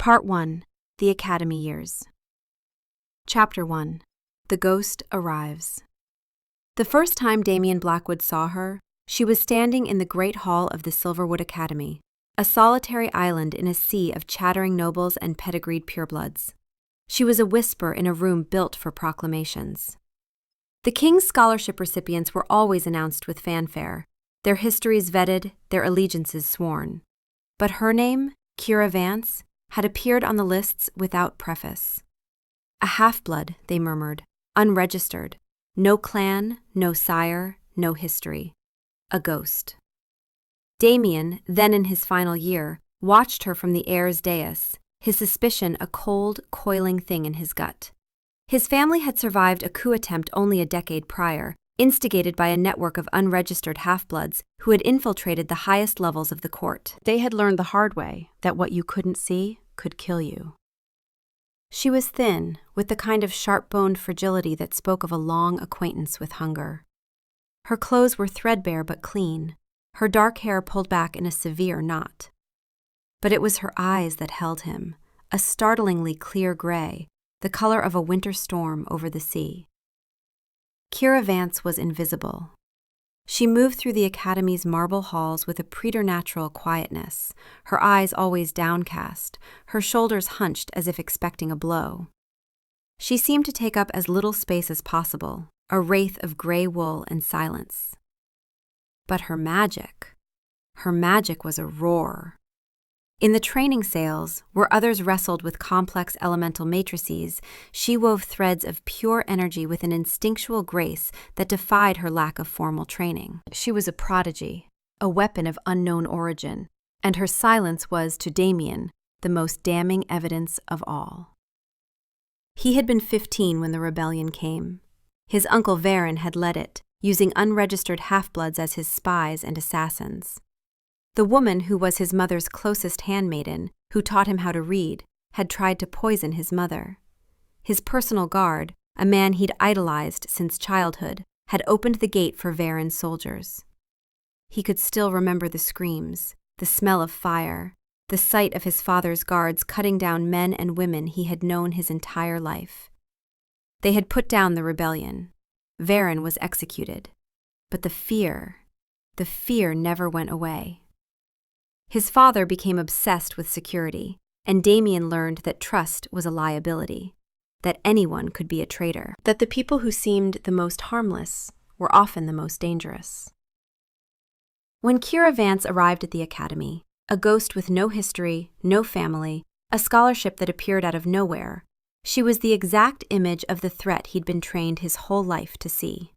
Part 1. The Academy Years. Chapter 1. The Ghost Arrives. The first time Damien Blackwood saw her, she was standing in the great hall of the Silverwood Academy, a solitary island in a sea of chattering nobles and pedigreed purebloods. She was a whisper in a room built for proclamations. The King's scholarship recipients were always announced with fanfare, their histories vetted, their allegiances sworn. But her name, Kira Vance, had appeared on the lists without preface. A half-blood, they murmured, unregistered, no clan, no sire, no history. A ghost. Damien, then in his final year, watched her from the heir's dais, his suspicion a cold, coiling thing in his gut. His family had survived a coup attempt only a decade prior, instigated by a network of unregistered half-bloods who had infiltrated the highest levels of the court. They had learned the hard way that what you couldn't see could kill you. She was thin, with the kind of sharp-boned fragility that spoke of a long acquaintance with hunger. Her clothes were threadbare but clean, her dark hair pulled back in a severe knot. But it was her eyes that held him, a startlingly clear gray, the color of a winter storm over the sea. Kira Vance was invisible. She moved through the Academy's marble halls with a preternatural quietness, her eyes always downcast, her shoulders hunched as if expecting a blow. She seemed to take up as little space as possible, a wraith of gray wool and silence. But her magic was a roar. In the training sales, where others wrestled with complex elemental matrices, she wove threads of pure energy with an instinctual grace that defied her lack of formal training. She was a prodigy, a weapon of unknown origin, and her silence was, to Damien, the most damning evidence of all. He had been 15 when the rebellion came. His uncle Varen had led it, using unregistered half-bloods as his spies and assassins. The woman who was his mother's closest handmaiden, who taught him how to read, had tried to poison his mother. His personal guard, a man he'd idolized since childhood, had opened the gate for Varen's soldiers. He could still remember the screams, the smell of fire, the sight of his father's guards cutting down men and women he had known his entire life. They had put down the rebellion. Varen was executed. But the fear never went away. His father became obsessed with security, and Damien learned that trust was a liability, that anyone could be a traitor, that the people who seemed the most harmless were often the most dangerous. When Kira Vance arrived at the Academy, a ghost with no history, no family, a scholarship that appeared out of nowhere, she was the exact image of the threat he'd been trained his whole life to see.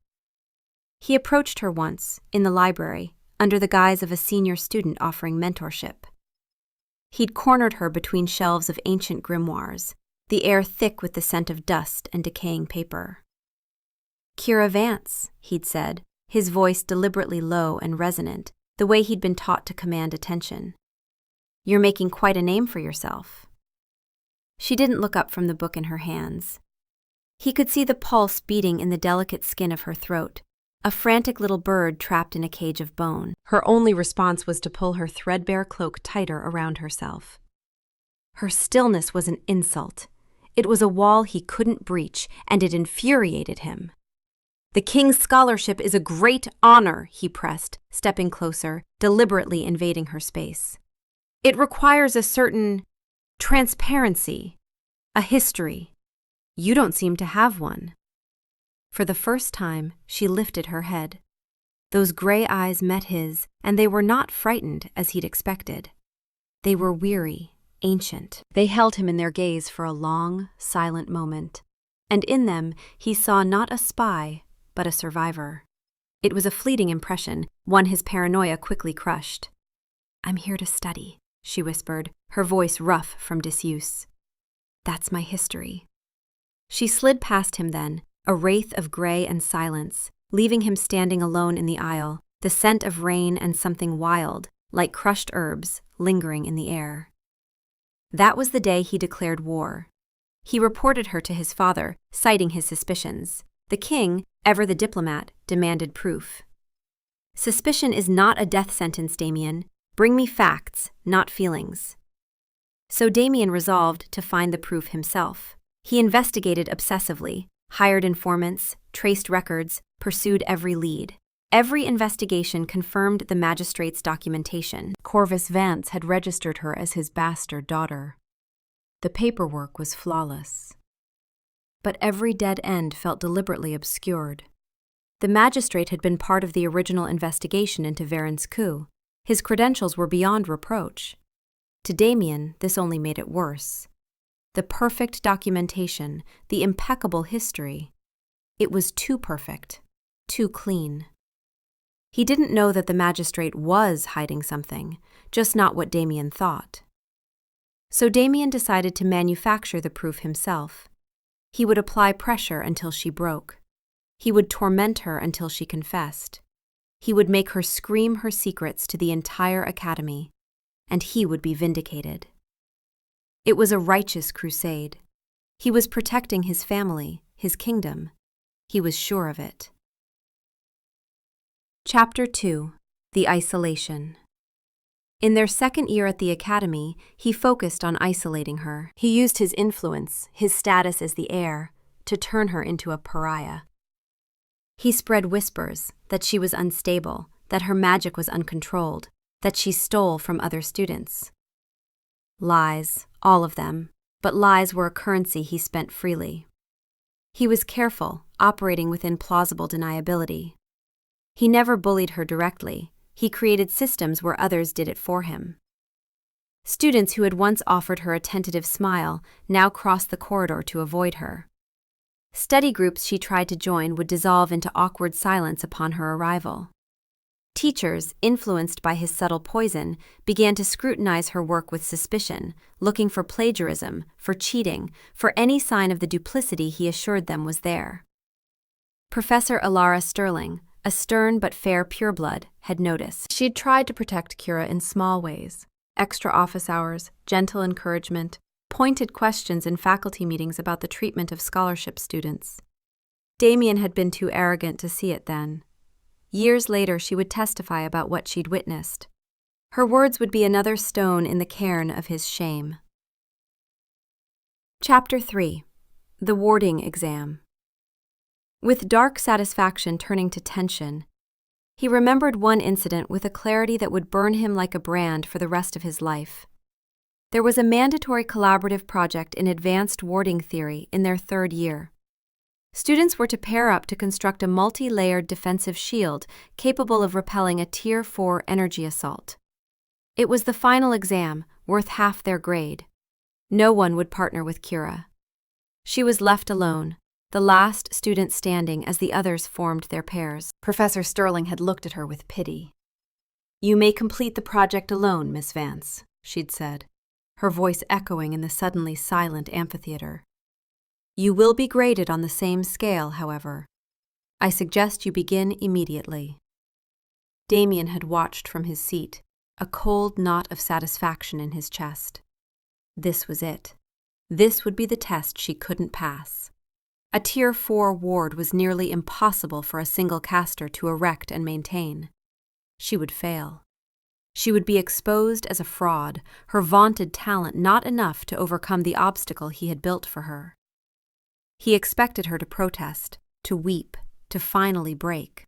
He approached her once, in the library, under the guise of a senior student offering mentorship. He'd cornered her between shelves of ancient grimoires, the air thick with the scent of dust and decaying paper. "Kira Vance," he'd said, his voice deliberately low and resonant, the way he'd been taught to command attention. "You're making quite a name for yourself." She didn't look up from the book in her hands. He could see the pulse beating in the delicate skin of her throat, a frantic little bird trapped in a cage of bone. Her only response was to pull her threadbare cloak tighter around herself. Her stillness was an insult. It was a wall he couldn't breach, and it infuriated him. "The King's scholarship is a great honor," he pressed, stepping closer, deliberately invading her space. "It requires a certain transparency, a history. You don't seem to have one." For the first time, she lifted her head. Those gray eyes met his, and they were not frightened as he'd expected. They were weary, ancient. They held him in their gaze for a long, silent moment, and in them he saw not a spy, but a survivor. It was a fleeting impression, one his paranoia quickly crushed. "I'm here to study," she whispered, her voice rough from disuse. "That's my history." She slid past him then, a wraith of gray and silence, leaving him standing alone in the aisle, the scent of rain and something wild, like crushed herbs, lingering in the air. That was the day he declared war. He reported her to his father, citing his suspicions. The king, ever the diplomat, demanded proof. "Suspicion is not a death sentence, Damien. Bring me facts, not feelings." So Damien resolved to find the proof himself. He investigated obsessively, hired informants, traced records, pursued every lead. Every investigation confirmed the magistrate's documentation. Corvus Vance had registered her as his bastard daughter. The paperwork was flawless. But every dead end felt deliberately obscured. The magistrate had been part of the original investigation into Varen's coup. His credentials were beyond reproach. To Damien, this only made it worse. The perfect documentation, the impeccable history. It was too perfect, too clean. He didn't know that the magistrate was hiding something, just not what Damien thought. So Damien decided to manufacture the proof himself. He would apply pressure until she broke. He would torment her until she confessed. He would make her scream her secrets to the entire academy, and he would be vindicated. It was a righteous crusade. He was protecting his family, his kingdom. He was sure of it. Chapter 2. The Isolation. In their second year at the academy, he focused on isolating her. He used his influence, his status as the heir, to turn her into a pariah. He spread whispers that she was unstable, that her magic was uncontrolled, that she stole from other students. Lies, all of them, but lies were a currency he spent freely. He was careful, operating within plausible deniability. He never bullied her directly. He created systems where others did it for him. Students who had once offered her a tentative smile now crossed the corridor to avoid her. Study groups she tried to join would dissolve into awkward silence upon her arrival. Teachers, influenced by his subtle poison, began to scrutinize her work with suspicion, looking for plagiarism, for cheating, for any sign of the duplicity he assured them was there. Professor Alara Sterling, a stern but fair pureblood, had noticed. She'd tried to protect Kira in small ways. Extra office hours, gentle encouragement, pointed questions in faculty meetings about the treatment of scholarship students. Damien had been too arrogant to see it then. Years later, she would testify about what she'd witnessed. Her words would be another stone in the cairn of his shame. Chapter 3. The Warding Exam. With dark satisfaction turning to tension, he remembered one incident with a clarity that would burn him like a brand for the rest of his life. There was a mandatory collaborative project in advanced warding theory in their third year. Students were to pair up to construct a multi-layered defensive shield capable of repelling a Tier 4 energy assault. It was the final exam, worth half their grade. No one would partner with Kira. She was left alone, the last student standing as the others formed their pairs. Professor Sterling had looked at her with pity. "You may complete the project alone, Miss Vance," she'd said, her voice echoing in the suddenly silent amphitheater. "You will be graded on the same scale, however. I suggest you begin immediately." Damien had watched from his seat, a cold knot of satisfaction in his chest. This was it. This would be the test she couldn't pass. A Tier 4 ward was nearly impossible for a single caster to erect and maintain. She would fail. She would be exposed as a fraud, her vaunted talent not enough to overcome the obstacle he had built for her. He expected her to protest, to weep, to finally break.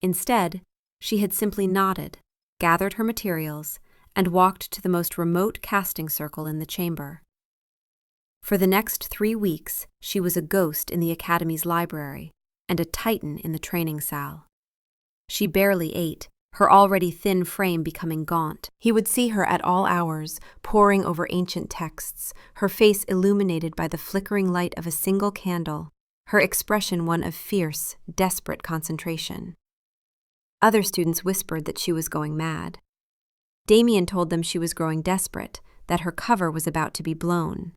Instead, she had simply nodded, gathered her materials, and walked to the most remote casting circle in the chamber. For the next 3 weeks, she was a ghost in the Academy's library and a titan in the training salle. She barely ate, her already thin frame becoming gaunt. He would see her at all hours, poring over ancient texts, her face illuminated by the flickering light of a single candle, her expression one of fierce, desperate concentration. Other students whispered that she was going mad. Damien told them she was growing desperate, that her cover was about to be blown.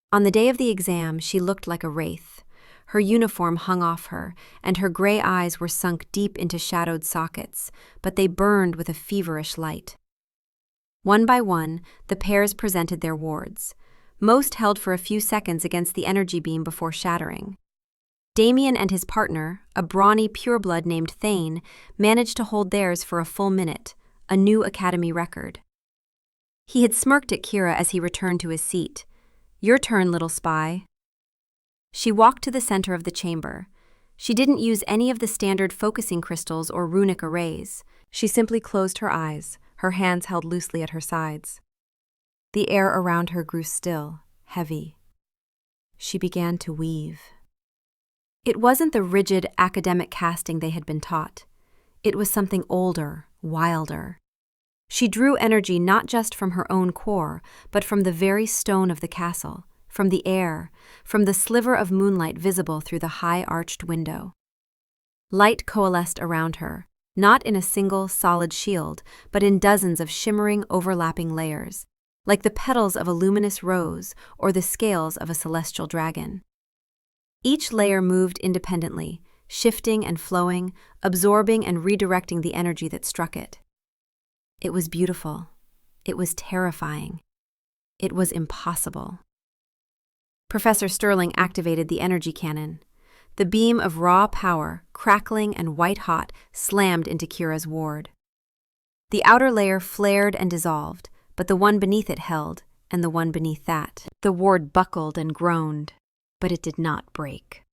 On the day of the exam, she looked like a wraith. Her uniform hung off her, and her gray eyes were sunk deep into shadowed sockets, but they burned with a feverish light. One by one, the pairs presented their wards. Most held for a few seconds against the energy beam before shattering. Damien and his partner, a brawny pureblood named Thane, managed to hold theirs for a full minute, a new academy record. He had smirked at Kira as he returned to his seat. "Your turn, little spy." She walked to the center of the chamber. She didn't use any of the standard focusing crystals or runic arrays. She simply closed her eyes, her hands held loosely at her sides. The air around her grew still, heavy. She began to weave. It wasn't the rigid academic casting they had been taught. It was something older, wilder. She drew energy not just from her own core, but from the very stone of the castle, from the air, from the sliver of moonlight visible through the high-arched window. Light coalesced around her, not in a single, solid shield, but in dozens of shimmering, overlapping layers, like the petals of a luminous rose or the scales of a celestial dragon. Each layer moved independently, shifting and flowing, absorbing and redirecting the energy that struck it. It was beautiful. It was terrifying. It was impossible. Professor Sterling activated the energy cannon. The beam of raw power, crackling and white-hot, slammed into Kira's ward. The outer layer flared and dissolved, but the one beneath it held, and the one beneath that. The ward buckled and groaned, but it did not break.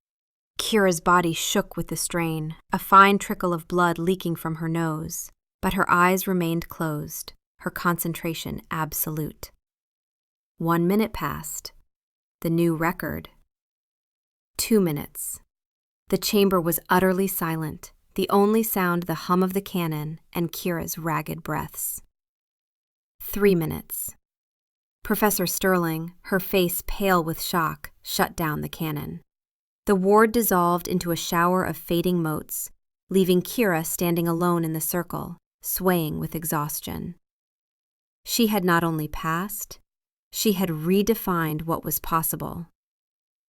Kira's body shook with the strain, a fine trickle of blood leaking from her nose, but her eyes remained closed, her concentration absolute. 1 minute passed. The new record. 2 minutes. The chamber was utterly silent, the only sound the hum of the cannon and Kira's ragged breaths. 3 minutes. Professor Sterling, her face pale with shock, shut down the cannon. The ward dissolved into a shower of fading motes, leaving Kira standing alone in the circle, swaying with exhaustion. She had not only passed, she had redefined what was possible.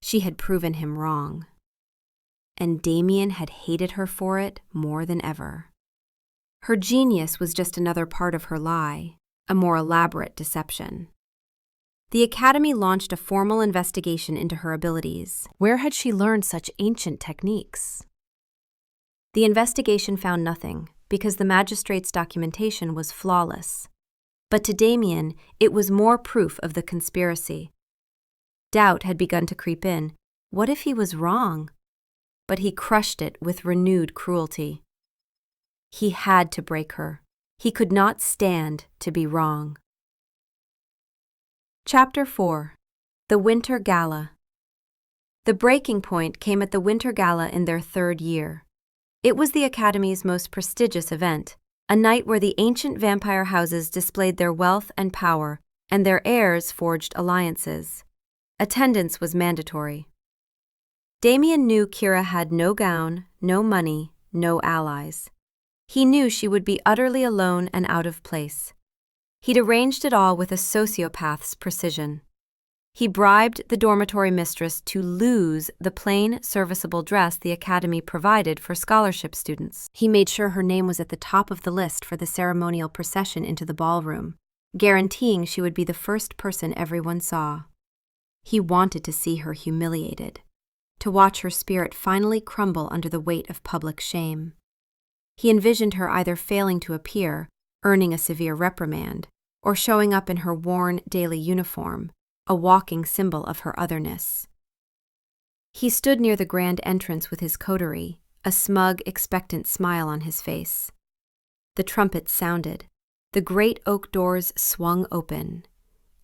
She had proven him wrong. And Damien had hated her for it more than ever. Her genius was just another part of her lie, a more elaborate deception. The Academy launched a formal investigation into her abilities. Where had she learned such ancient techniques? The investigation found nothing, because the magistrate's documentation was flawless. But to Damien, it was more proof of the conspiracy. Doubt had begun to creep in. What if he was wrong? But he crushed it with renewed cruelty. He had to break her. He could not stand to be wrong. Chapter 4. The Winter Gala. The breaking point came at the Winter Gala in their 3rd year. It was the Academy's most prestigious event, a night where the ancient vampire houses displayed their wealth and power, and their heirs forged alliances. Attendance was mandatory. Damien knew Kira had no gown, no money, no allies. He knew she would be utterly alone and out of place. He'd arranged it all with a sociopath's precision. He bribed the dormitory mistress to lose the plain, serviceable dress the Academy provided for scholarship students. He made sure her name was at the top of the list for the ceremonial procession into the ballroom, guaranteeing she would be the first person everyone saw. He wanted to see her humiliated, to watch her spirit finally crumble under the weight of public shame. He envisioned her either failing to appear, earning a severe reprimand, or showing up in her worn daily uniform, a walking symbol of her otherness. He stood near the grand entrance with his coterie, a smug, expectant smile on his face. The trumpets sounded, the great oak doors swung open,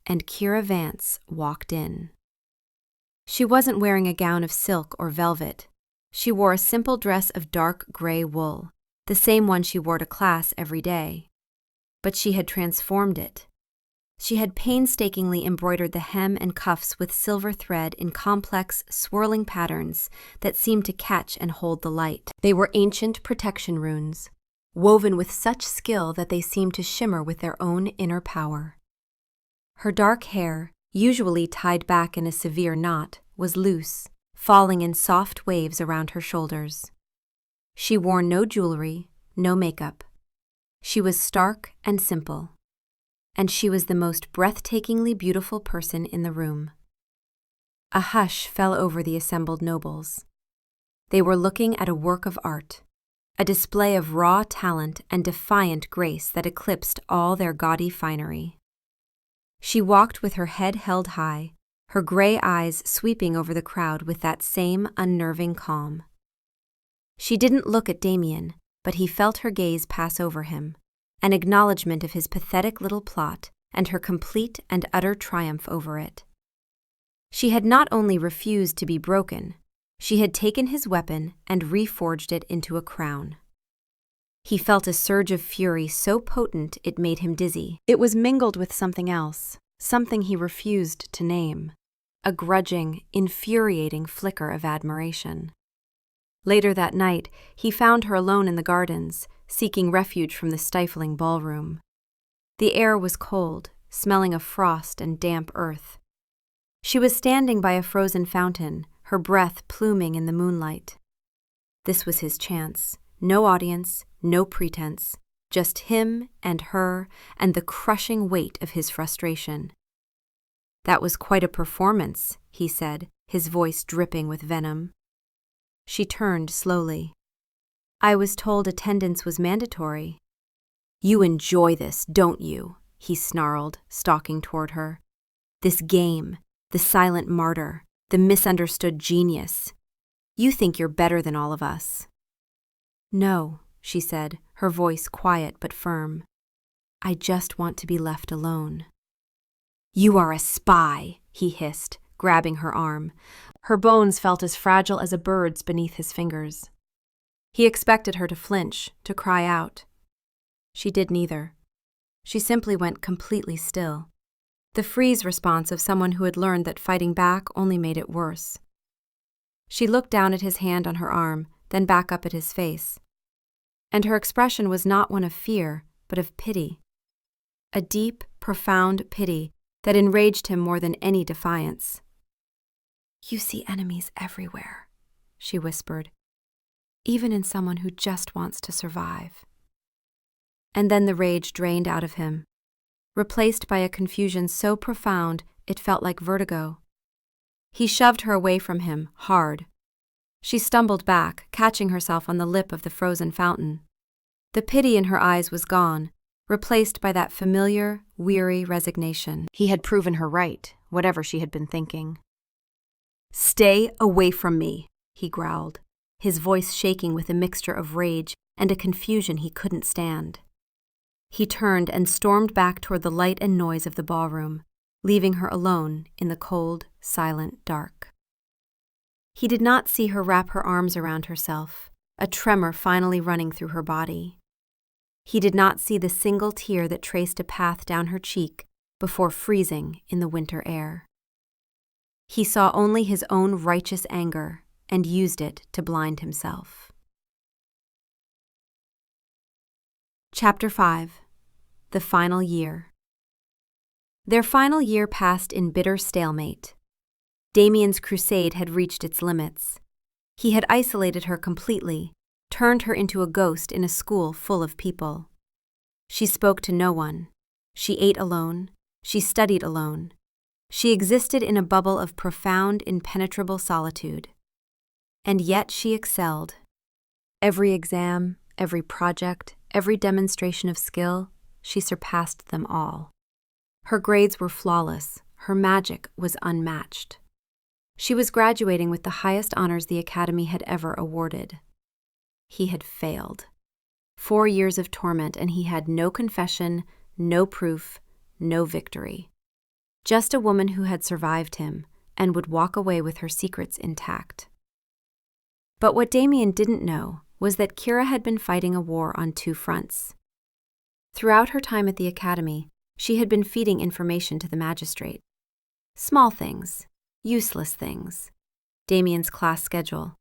and Kira Vance walked in. She wasn't wearing a gown of silk or velvet. She wore a simple dress of dark gray wool, the same one she wore to class every day. But she had transformed it. She had painstakingly embroidered the hem and cuffs with silver thread in complex, swirling patterns that seemed to catch and hold the light. They were ancient protection runes, woven with such skill that they seemed to shimmer with their own inner power. Her dark hair, usually tied back in a severe knot, was loose, falling in soft waves around her shoulders. She wore no jewelry, no makeup. She was stark and simple. And she was the most breathtakingly beautiful person in the room. A hush fell over the assembled nobles. They were looking at a work of art, a display of raw talent and defiant grace that eclipsed all their gaudy finery. She walked with her head held high, her gray eyes sweeping over the crowd with that same unnerving calm. She didn't look at Damien, but he felt her gaze pass over him, an acknowledgement of his pathetic little plot and her complete and utter triumph over it. She had not only refused to be broken, she had taken his weapon and reforged it into a crown. He felt a surge of fury so potent it made him dizzy. It was mingled with something else, something he refused to name, a grudging, infuriating flicker of admiration. Later that night, he found her alone in the gardens, seeking refuge from the stifling ballroom. The air was cold, smelling of frost and damp earth. She was standing by a frozen fountain, her breath pluming in the moonlight. This was his chance. No audience, no pretense, just him and her and the crushing weight of his frustration. "That was quite a performance," he said, his voice dripping with venom. She turned slowly. "I was told attendance was mandatory." "You enjoy this, don't you?" he snarled, stalking toward her. "This game, the silent martyr, the misunderstood genius. You think you're better than all of us." "No," she said, her voice quiet but firm. "I just want to be left alone." "You are a spy," he hissed, grabbing her arm. Her bones felt as fragile as a bird's beneath his fingers. He expected her to flinch, to cry out. She did neither. She simply went completely still, the freeze response of someone who had learned that fighting back only made it worse. She looked down at his hand on her arm, then back up at his face. And her expression was not one of fear, but of pity. A deep, profound pity that enraged him more than any defiance. "You see enemies everywhere," she whispered, "even in someone who just wants to survive." And then the rage drained out of him, replaced by a confusion so profound it felt like vertigo. He shoved her away from him, hard. She stumbled back, catching herself on the lip of the frozen fountain. The pity in her eyes was gone, replaced by that familiar, weary resignation. He had proven her right, whatever she had been thinking. "Stay away from me," he growled, his voice shaking with a mixture of rage and a confusion he couldn't stand. He turned and stormed back toward the light and noise of the ballroom, leaving her alone in the cold, silent dark. He did not see her wrap her arms around herself, a tremor finally running through her body. He did not see the single tear that traced a path down her cheek before freezing in the winter air. He saw only his own righteous anger and used it to blind himself. Chapter 5. The Final Year. Their final year passed in bitter stalemate. Damien's crusade had reached its limits. He had isolated her completely, turned her into a ghost in a school full of people. She spoke to no one. She ate alone. She studied alone. She existed in a bubble of profound, impenetrable solitude. And yet she excelled. Every exam, every project, every demonstration of skill, she surpassed them all. Her grades were flawless. Her magic was unmatched. She was graduating with the highest honors the Academy had ever awarded. He had failed. 4 years of torment, and he had no confession, no proof, no victory. Just a woman who had survived him and would walk away with her secrets intact. But what Damien didn't know was that Kira had been fighting a war on 2 fronts. Throughout her time at the Academy, she had been feeding information to the magistrate. Small things, useless things. Damien's class schedule,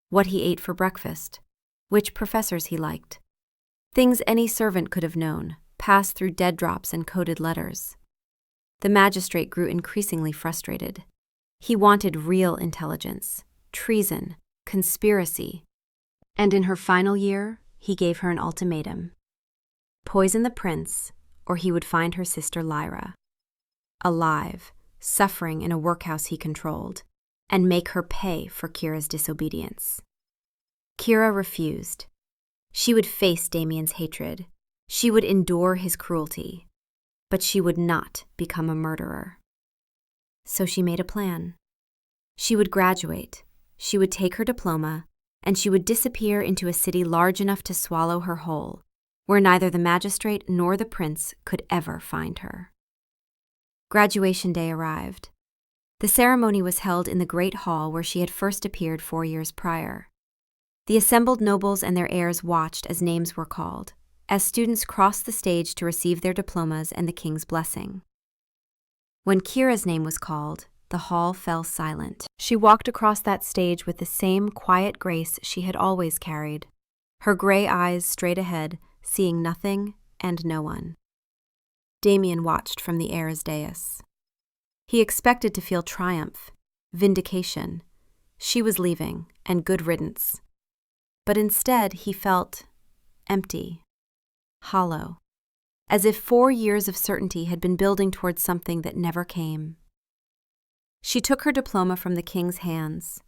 what he ate for breakfast, which professors he liked. Things any servant could have known, passed through dead drops and coded letters. The magistrate grew increasingly frustrated. He wanted real intelligence, treason, conspiracy. And in her final year, he gave her an ultimatum. Poison the prince, or he would find her sister Lyra, alive, suffering in a workhouse he controlled, and make her pay for Kira's disobedience. Kira refused. She would face Damien's hatred. She would endure his cruelty. but she would not become a murderer. So she made a plan. She would graduate, she would take her diploma, and she would disappear into a city large enough to swallow her whole, where neither the magistrate nor the prince could ever find her. Graduation day arrived. The ceremony was held in the great hall where she had first appeared 4 years prior. The assembled nobles and their heirs watched as names were called, as students crossed the stage to receive their diplomas and the king's blessing. When Kira's name was called, the hall fell silent. She walked across that stage with the same quiet grace she had always carried, her gray eyes straight ahead, seeing nothing and no one. Damien watched from the heir's dais. He expected to feel triumph, vindication. She was leaving, and good riddance. But instead he felt empty, hollow, as if 4 years of certainty had been building towards something that never came. She took her diploma from the king's hands.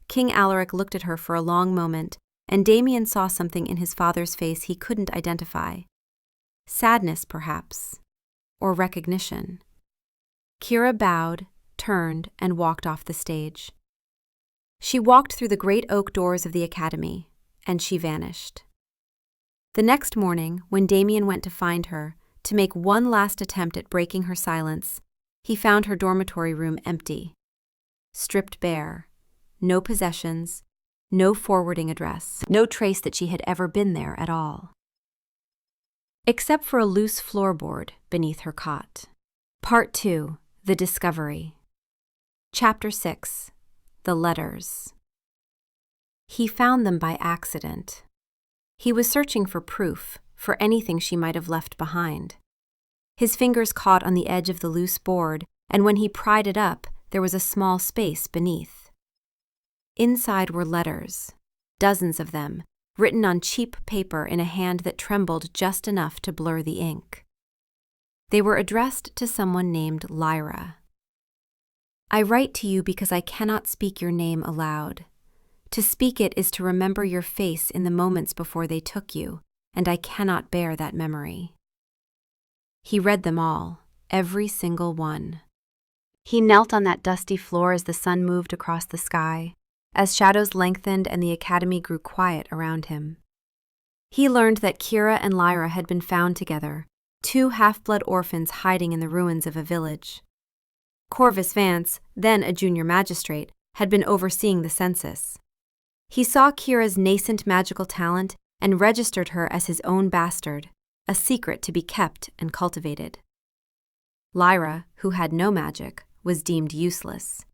King Alaric looked at her for a long moment, and Damien saw something in his father's face he couldn't identify. Sadness, perhaps, or recognition. Kira bowed, turned, and walked off the stage. She walked through the great oak doors of the academy, and she vanished. The next morning, when Damien went to find her, to make one last attempt at breaking her silence, he found her dormitory room empty, stripped bare, no possessions, no forwarding address, no trace that she had ever been there at all. Except for a loose floorboard beneath her cot. Part 2. The Discovery. Chapter 6. The Letters. He found them by accident. He was searching for proof, for anything she might have left behind. His fingers caught on the edge of the loose board, and when he pried it up, there was a small space beneath. Inside were letters, dozens of them, written on cheap paper in a hand that trembled just enough to blur the ink. They were addressed to someone named Lyra. I write to you because I cannot speak your name aloud. To speak it is to remember your face in the moments before they took you, and I cannot bear that memory. He read them all, every single one. He knelt on that dusty floor as the sun moved across the sky, as shadows lengthened and the academy grew quiet around him. He learned that Kira and Lyra had been found together, 2 half-blood orphans hiding in the ruins of a village. Corvus Vance, then a junior magistrate, had been overseeing the census. He saw Kira's nascent magical talent and registered her as his own bastard, a secret to be kept and cultivated. Lyra, who had no magic, was deemed useless.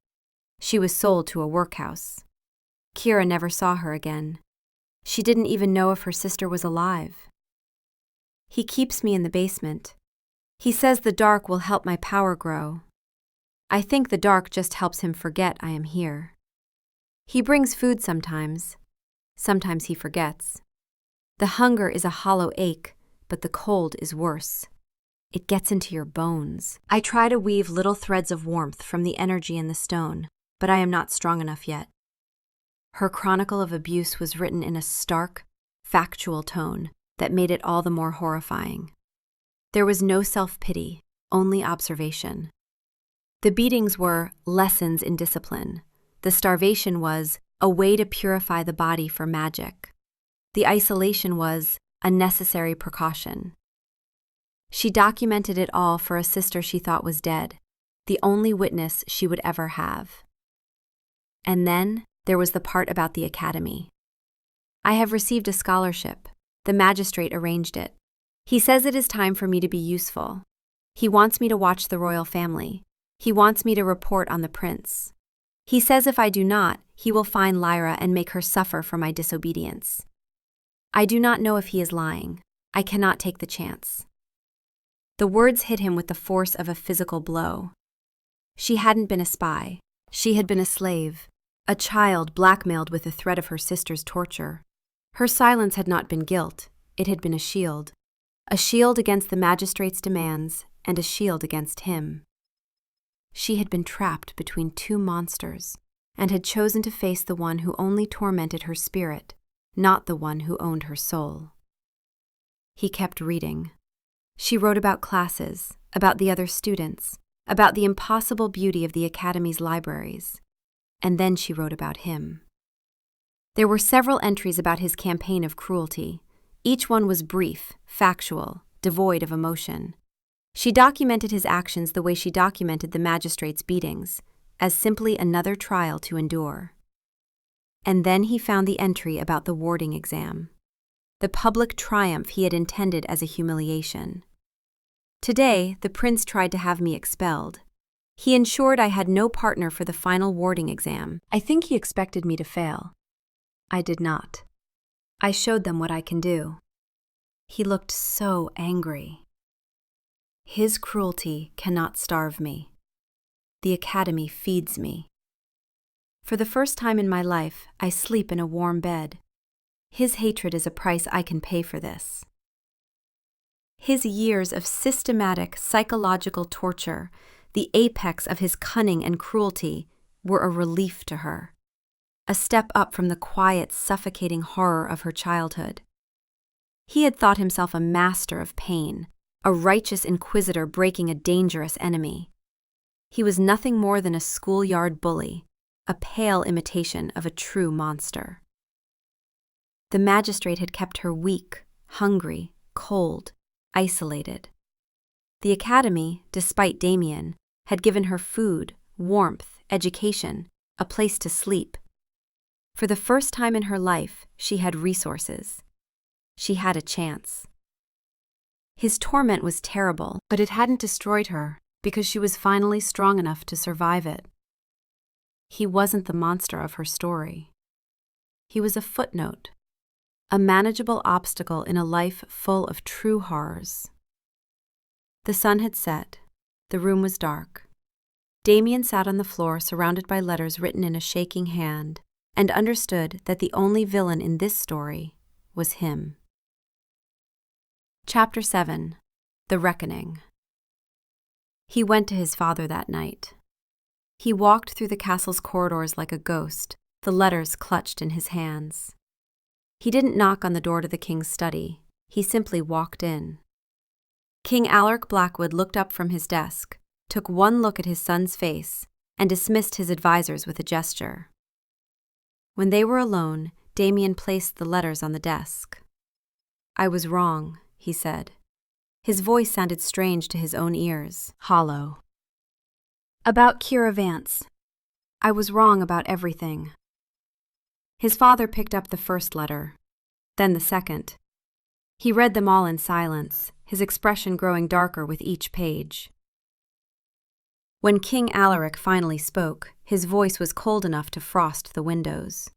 She was sold to a workhouse. Kira never saw her again. She didn't even know if her sister was alive. He keeps me in the basement. He says the dark will help my power grow. I think the dark just helps him forget I am here. He brings food sometimes. Sometimes he forgets. The hunger is a hollow ache, but the cold is worse. It gets into your bones. I try to weave little threads of warmth from the energy in the stone, but I am not strong enough yet. Her chronicle of abuse was written in a stark, factual tone that made it all the more horrifying. There was no self-pity, only observation. The beatings were lessons in discipline. The starvation was a way to purify the body for magic. The isolation was a necessary precaution. She documented it all for a sister she thought was dead, the only witness she would ever have. And then there was the part about the academy. I have received a scholarship. The magistrate arranged it. He says it is time for me to be useful. He wants me to watch the royal family. He wants me to report on the prince. He says if I do not, he will fine Lyra and make her suffer for my disobedience. I do not know if he is lying. I cannot take the chance. The words hit him with the force of a physical blow. She hadn't been a spy. She had been a slave, a child blackmailed with the threat of her sister's torture. Her silence had not been guilt. It had been a shield against the magistrate's demands and a shield against him. She had been trapped between 2 monsters and had chosen to face the one who only tormented her spirit, not the one who owned her soul. He kept reading. She wrote about classes, about the other students, about the impossible beauty of the Academy's libraries. And then she wrote about him. There were several entries about his campaign of cruelty. Each one was brief, factual, devoid of emotion. She documented his actions the way she documented the magistrate's beatings, as simply another trial to endure. And then he found the entry about the warding exam, the public triumph he had intended as a humiliation. Today, the prince tried to have me expelled. He ensured I had no partner for the final warding exam. I think he expected me to fail. I did not. I showed them what I can do. He looked so angry. His cruelty cannot starve me. The Academy feeds me. For the first time in my life, I sleep in a warm bed. His hatred is a price I can pay for this. His years of systematic psychological torture, the apex of his cunning and cruelty, were a relief to her, a step up from the quiet, suffocating horror of her childhood. He had thought himself a master of pain, a righteous inquisitor breaking a dangerous enemy. He was nothing more than a schoolyard bully, a pale imitation of a true monster. The magistrate had kept her weak, hungry, cold, isolated. The Academy, despite Damien, had given her food, warmth, education, a place to sleep. For the first time in her life, she had resources. She had a chance. His torment was terrible, but it hadn't destroyed her because she was finally strong enough to survive it. He wasn't the monster of her story. He was a footnote, a manageable obstacle in a life full of true horrors. The sun had set. The room was dark. Damien sat on the floor surrounded by letters written in a shaking hand and understood that the only villain in this story was him. Chapter 7. The Reckoning. He went to his father that night. He walked through the castle's corridors like a ghost, the letters clutched in his hands. He didn't knock on the door to the king's study. He simply walked in. King Alaric Blackwood looked up from his desk, took one look at his son's face, and dismissed his advisors with a gesture. When they were alone, Damien placed the letters on the desk. "I was wrong," he said. His voice sounded strange to his own ears, hollow. "About Kira Vance. I was wrong about everything." His father picked up the first letter, then the second. He read them all in silence, his expression growing darker with each page. When King Alaric finally spoke, his voice was cold enough to frost the windows.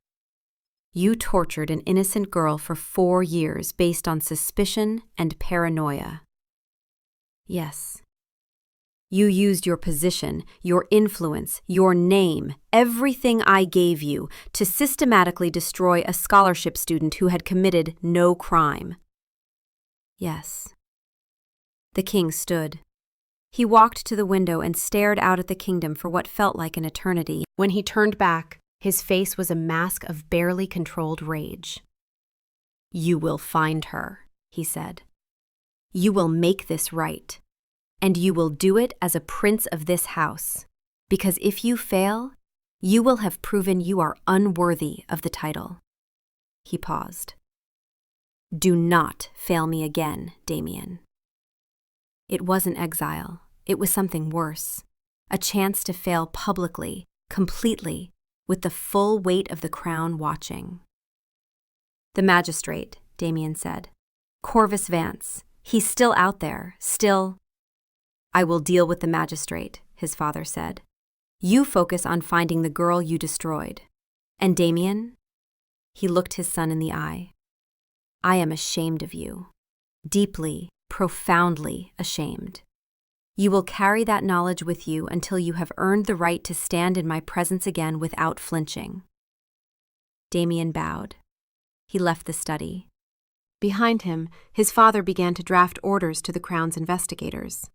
"You tortured an innocent girl for 4 years based on suspicion and paranoia." "Yes." "You used your position, your influence, your name, everything I gave you, to systematically destroy a scholarship student who had committed no crime." "Yes." The king stood. He walked to the window and stared out at the kingdom for what felt like an eternity. When he turned back, his face was a mask of barely controlled rage. "You will find her," he said. "You will make this right. And you will do it as a prince of this house, because if you fail, you will have proven you are unworthy of the title." He paused. "Do not fail me again, Damien." It wasn't exile. It was something worse. A chance to fail publicly, completely, with the full weight of the crown watching. "The magistrate," Damien said. "Corvus Vance. He's still out there, still—" "I will deal with the magistrate," his father said. "You focus on finding the girl you destroyed. And Damien?" He looked his son in the eye. "I am ashamed of you. Deeply, profoundly ashamed. You will carry that knowledge with you until you have earned the right to stand in my presence again without flinching." Damien bowed. He left the study. Behind him, his father began to draft orders to the crown's investigators.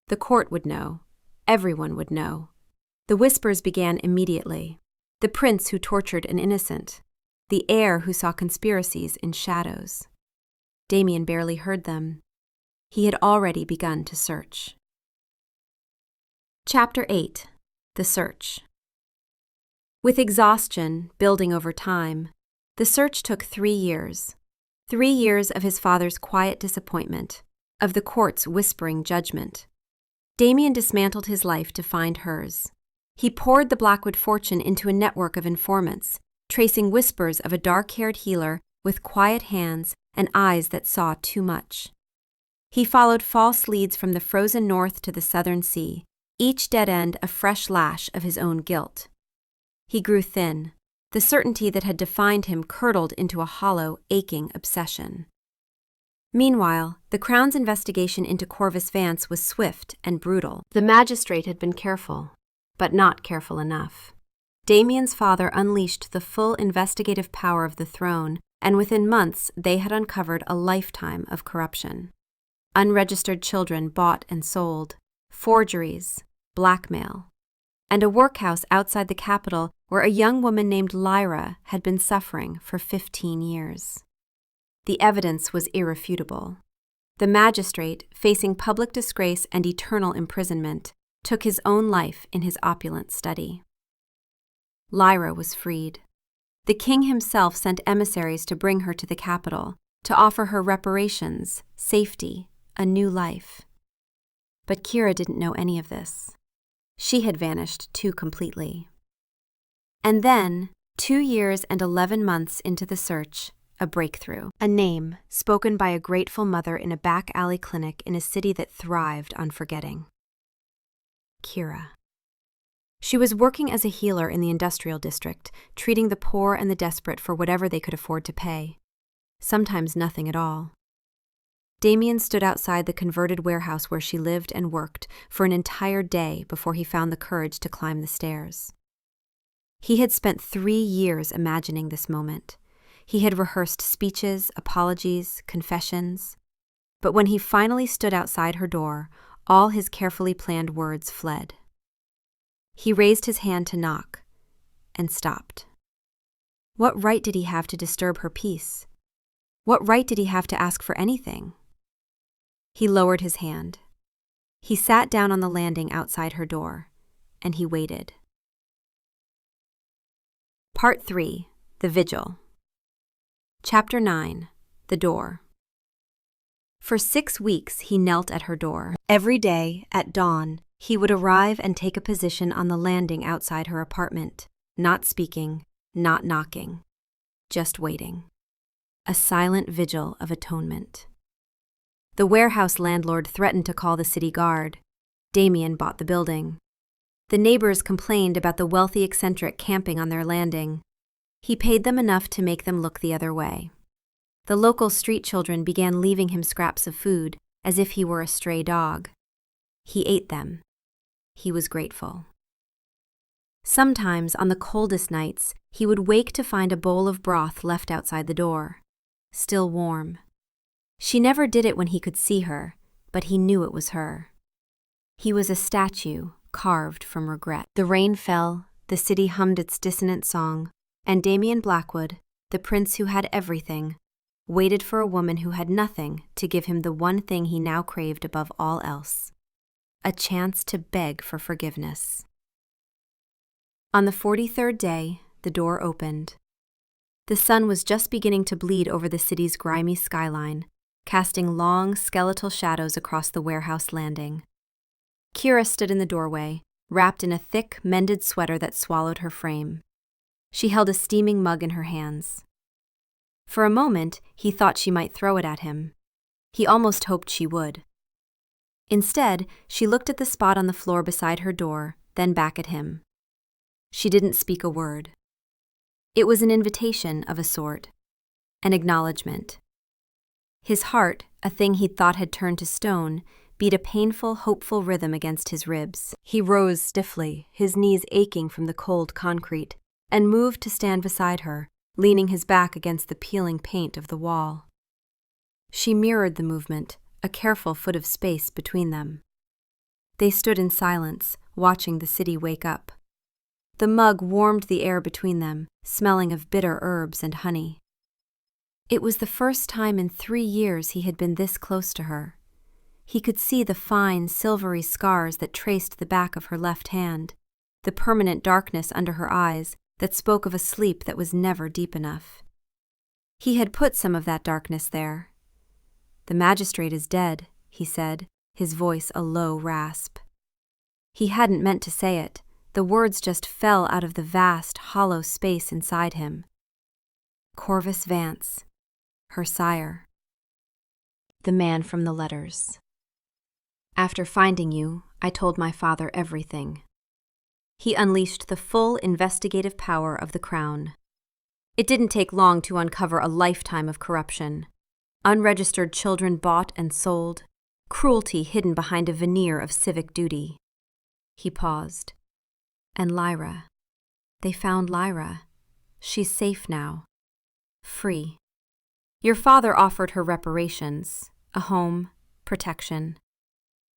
The court would know. Everyone would know. The whispers began immediately. The prince who tortured an innocent. The heir who saw conspiracies in shadows. Damien barely heard them. He had already begun to search. Chapter 8. The Search. With exhaustion building over time, the search took 3 years. 3 years of his father's quiet disappointment, of the court's whispering judgment. Damien dismantled his life to find hers. He poured the Blackwood fortune into a network of informants, tracing whispers of a dark-haired healer with quiet hands and eyes that saw too much. He followed false leads from the frozen north to the southern sea, each dead end a fresh lash of his own guilt. He grew thin. The certainty that had defined him curdled into a hollow, aching obsession. Meanwhile, the Crown's investigation into Corvus Vance was swift and brutal. The magistrate had been careful, but not careful enough. Damien's father unleashed the full investigative power of the throne, and within months they had uncovered a lifetime of corruption. Unregistered children bought and sold, forgeries, blackmail, and a workhouse outside the capital where a young woman named Lyra had been suffering for 15 years. The evidence was irrefutable. The magistrate, facing public disgrace and eternal imprisonment, took his own life in his opulent study. Lyra was freed. The king himself sent emissaries to bring her to the capital, to offer her reparations, safety, a new life. But Kira didn't know any of this. She had vanished too completely. And then, 2 years and 11 months into the search, a breakthrough. A name spoken by a grateful mother in a back alley clinic in a city that thrived on forgetting. Kira. She was working as a healer in the industrial district, treating the poor and the desperate for whatever they could afford to pay. Sometimes nothing at all. Damien stood outside the converted warehouse where she lived and worked for an entire day before he found the courage to climb the stairs. He had spent 3 years imagining this moment. He had rehearsed speeches, apologies, confessions. But when he finally stood outside her door, all his carefully planned words fled. He raised his hand to knock, and stopped. What right did he have to disturb her peace? What right did he have to ask for anything? He lowered his hand. He sat down on the landing outside her door, and he waited. Part 3. The Vigil. Chapter 9. The Door. For 6 weeks he knelt at her door. Every day, at dawn, he would arrive and take a position on the landing outside her apartment, not speaking, not knocking, just waiting. A silent vigil of atonement. The warehouse landlord threatened to call the city guard. Damien bought the building. The neighbors complained about the wealthy eccentric camping on their landing. He paid them enough to make them look the other way. The local street children began leaving him scraps of food, as if he were a stray dog. He ate them. He was grateful. Sometimes, on the coldest nights, he would wake to find a bowl of broth left outside the door, still warm. She never did it when he could see her, but he knew it was her. He was a statue, carved from regret. The rain fell, the city hummed its dissonant song, and Damien Blackwood, the prince who had everything, waited for a woman who had nothing to give him the one thing he now craved above all else: a chance to beg for forgiveness. On the 43rd day, the door opened. The sun was just beginning to bleed over the city's grimy skyline, casting long, skeletal shadows across the warehouse landing. Kira stood in the doorway, wrapped in a thick, mended sweater that swallowed her frame. She held a steaming mug in her hands. For a moment, he thought she might throw it at him. He almost hoped she would. Instead, she looked at the spot on the floor beside her door, then back at him. She didn't speak a word. It was an invitation of a sort, an acknowledgement. His heart, a thing he'd thought had turned to stone, beat a painful, hopeful rhythm against his ribs. He rose stiffly, his knees aching from the cold concrete, and moved to stand beside her, leaning his back against the peeling paint of the wall. She mirrored the movement, a careful foot of space between them. They stood in silence, watching the city wake up. The mug warmed the air between them, smelling of bitter herbs and honey. It was the first time in 3 years he had been this close to her. He could see the fine, silvery scars that traced the back of her left hand, the permanent darkness under her eyes that spoke of a sleep that was never deep enough. He had put some of that darkness there. "The magistrate is dead," he said, his voice a low rasp. He hadn't meant to say it. The words just fell out of the vast, hollow space inside him. Corvus Vance, her sire. The man from the letters. "After finding you, I told my father everything." He unleashed the full investigative power of the crown. It didn't take long to uncover a lifetime of corruption. Unregistered children bought and sold, cruelty hidden behind a veneer of civic duty. He paused. And Lyra. They found Lyra. She's safe now. Free. Your father offered her reparations, a home, protection.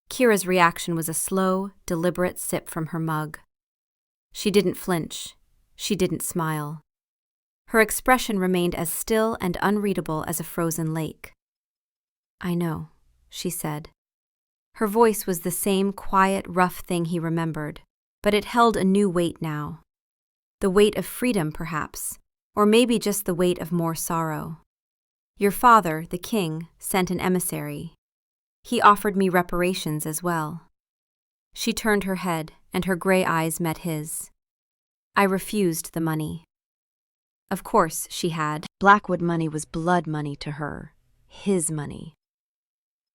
Kira's reaction was a slow, deliberate sip from her mug. She didn't flinch. She didn't smile. Her expression remained as still and unreadable as a frozen lake. "I know," she said. Her voice was the same quiet, rough thing he remembered, but it held a new weight now. The weight of freedom, perhaps, or maybe just the weight of more sorrow. "Your father, the king, sent an emissary. He offered me reparations as well." She turned her head, and her gray eyes met his. "I refused the money." Of course she had. Blackwood money was blood money to her. His money.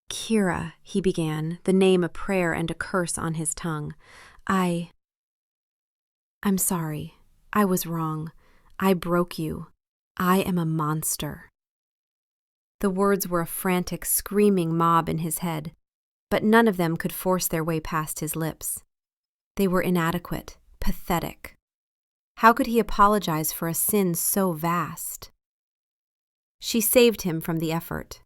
"Kira," he began, the name a prayer and a curse on his tongue. I'm sorry. I was wrong. I broke you. I am a monster." The words were a frantic, screaming mob in his head, but none of them could force their way past his lips. They were inadequate, pathetic. How could he apologize for a sin so vast? She saved him from the effort.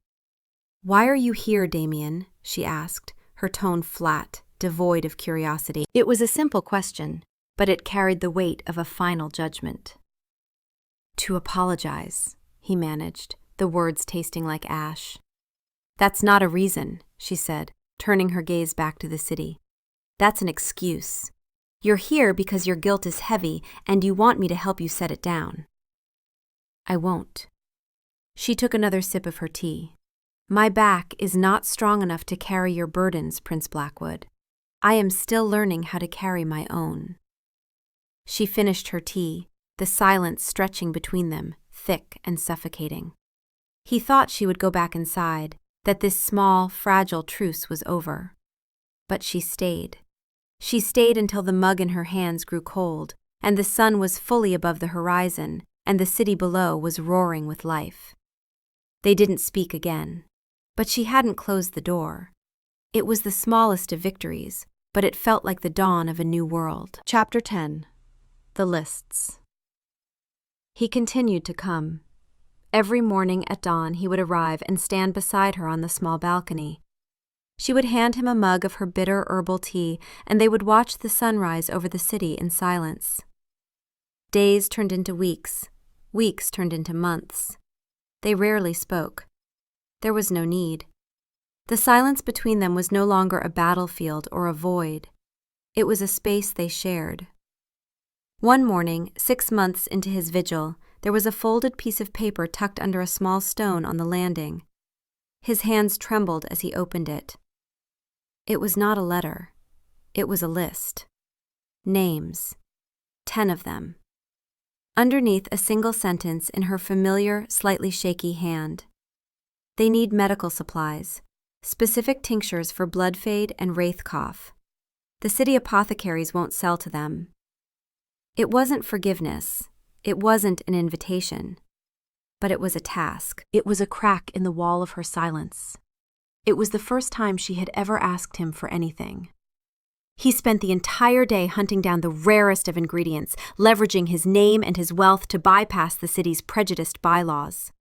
"Why are you here, Damien?" she asked, her tone flat, devoid of curiosity. It was a simple question, but it carried the weight of a final judgment. "To apologize," he managed, the words tasting like ash. "That's not a reason," she said, turning her gaze back to the city. "That's an excuse. You're here because your guilt is heavy and you want me to help you set it down." "I won't." She took another sip of her tea. "My back is not strong enough to carry your burdens, Prince Blackwood. I am still learning how to carry my own." She finished her tea, the silence stretching between them, thick and suffocating. He thought she would go back inside, that this small, fragile truce was over. But she stayed. She stayed until the mug in her hands grew cold, and the sun was fully above the horizon, and the city below was roaring with life. They didn't speak again. But she hadn't closed the door. It was the smallest of victories, but it felt like the dawn of a new world. Chapter 10. The Lists. He continued to come. Every morning at dawn he would arrive and stand beside her on the small balcony. She would hand him a mug of her bitter herbal tea, and they would watch the sunrise over the city in silence. Days turned into weeks. Weeks turned into months. They rarely spoke. There was no need. The silence between them was no longer a battlefield or a void. It was a space they shared. One morning, 6 months into his vigil, there was a folded piece of paper tucked under a small stone on the landing. His hands trembled as he opened it. It was not a letter. It was a list. Names. 10 of them. Underneath a single sentence in her familiar, slightly shaky hand. They need medical supplies, specific tinctures for blood fade and wraith cough. The city apothecaries won't sell to them. It wasn't forgiveness. It wasn't an invitation. But it was a task. It was a crack in the wall of her silence. It was the first time she had ever asked him for anything. He spent the entire day hunting down the rarest of ingredients, leveraging his name and his wealth to bypass the city's prejudiced bylaws.